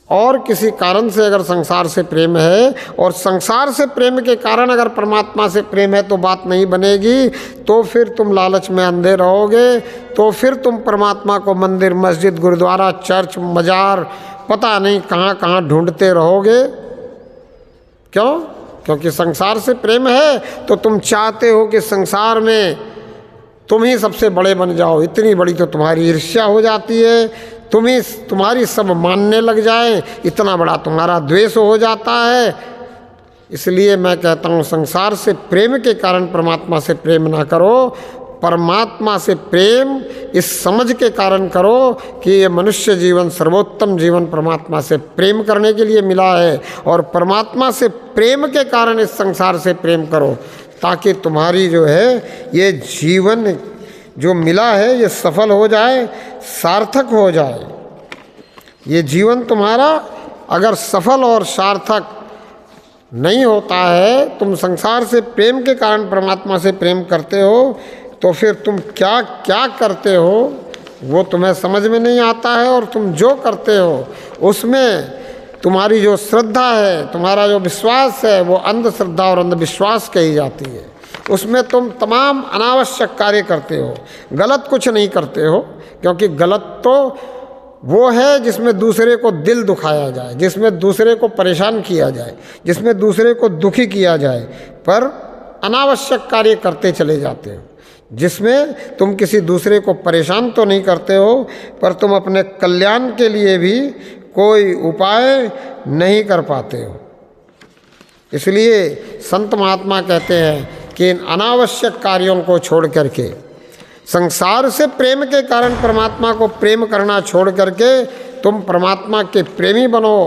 और किसी कारण से अगर संसार से प्रेम है और संसार से प्रेम के कारण अगर परमात्मा से प्रेम है तो बात नहीं बनेगी। तो फिर तुम लालच में अंधे रहोगे, तो फिर तुम परमात्मा को मंदिर मस्जिद गुरुद्वारा चर्च मजार पता नहीं कहाँ कहाँ ढूंढते रहोगे। क्यों? क्योंकि संसार से प्रेम है तो तुम चाहते हो कि संसार में तुम ही सबसे बड़े बन जाओ। इतनी बड़ी तो तुम्हारी ईर्ष्या हो जाती है, तुम्हारी सब मानने लग जाए, इतना बड़ा तुम्हारा द्वेष हो जाता है। इसलिए मैं कहता हूँ संसार से प्रेम के कारण परमात्मा से प्रेम ना करो, परमात्मा से प्रेम इस समझ के कारण करो कि ये मनुष्य जीवन सर्वोत्तम जीवन परमात्मा से प्रेम करने के लिए मिला है। और परमात्मा से प्रेम के कारण इस संसार से प्रेम करो, ताकि तुम्हारी जो है ये जीवन जो मिला है ये सफल हो जाए, सार्थक हो जाए। ये जीवन तुम्हारा अगर सफल और सार्थक नहीं होता है, तुम संसार से प्रेम के कारण परमात्मा से प्रेम करते हो, तो फिर तुम क्या क्या करते हो वो तुम्हें समझ में नहीं आता है। और तुम जो करते हो उसमें तुम्हारी जो श्रद्धा है, तुम्हारा जो विश्वास है, वो अंधश्रद्धा और अंधविश्वास कही जाती है। उसमें तुम तमाम अनावश्यक कार्य करते हो, गलत कुछ नहीं करते हो। क्योंकि गलत तो वो है जिसमें दूसरे को दिल दुखाया जाए, जिसमें दूसरे को परेशान किया जाए, जिसमें दूसरे को दुखी किया जाए, पर अनावश्यक कार्य करते चले जाते हो। जिसमें तुम किसी दूसरे को परेशान तो नहीं करते हो, पर तुम अपने कल्याण के लिए भी कोई उपाय नहीं कर पाते हो। इसलिए संत महात्मा कहते हैं कि इन अनावश्यक कार्यों को छोड़ करके, संसार से प्रेम के कारण परमात्मा को प्रेम करना छोड़ करके तुम परमात्मा के प्रेमी बनो।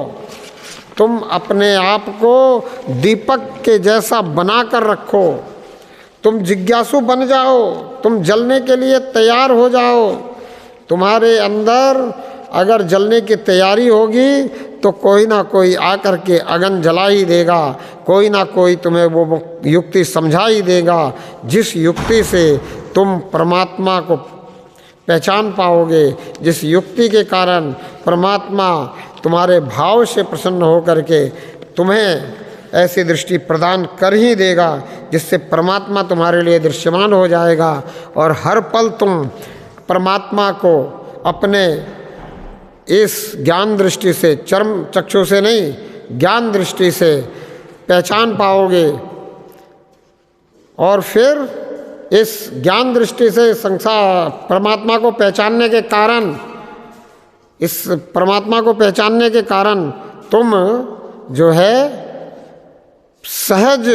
तुम अपने आप को दीपक के जैसा बना कर रखो, तुम जिज्ञासु बन जाओ, तुम जलने के लिए तैयार हो जाओ। तुम्हारे अंदर अगर जलने की तैयारी होगी तो कोई ना कोई आकर के अगन जला ही देगा, कोई ना कोई तुम्हें वो युक्ति समझा ही देगा, जिस युक्ति से तुम परमात्मा को पहचान पाओगे, जिस युक्ति के कारण परमात्मा तुम्हारे भाव से प्रसन्न होकर के तुम्हें ऐसी दृष्टि प्रदान कर ही देगा, जिससे परमात्मा तुम्हारे लिए दृश्यमान हो जाएगा। और हर पल तुम परमात्मा को अपने इस ज्ञान दृष्टि से, चर्म चक्षु से नहीं, ज्ञान दृष्टि से पहचान पाओगे। और फिर इस ज्ञान दृष्टि से संसार परमात्मा को पहचानने के कारण, इस परमात्मा को पहचानने के कारण तुम जो है सहज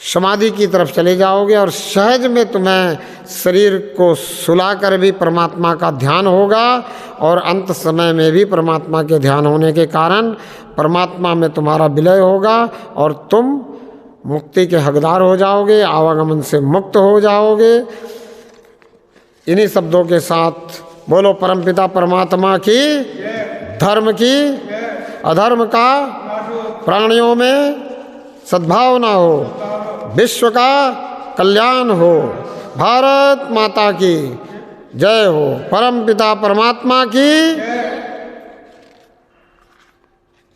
समाधि की तरफ चले जाओगे। और सहज में तुम्हें शरीर को सुलाकर भी परमात्मा का ध्यान होगा, और अंत समय में भी परमात्मा के ध्यान होने के कारण परमात्मा में तुम्हारा विलय होगा और तुम मुक्ति के हकदार हो जाओगे, आवागमन से मुक्त हो जाओगे। इन्हीं शब्दों के साथ बोलो परमपिता परमात्मा की, धर्म की, अधर्म का प्राणियों में सद्भावना हो, विश्व का कल्याण हो। भारत माता की जय हो। परम पिता परमात्मा की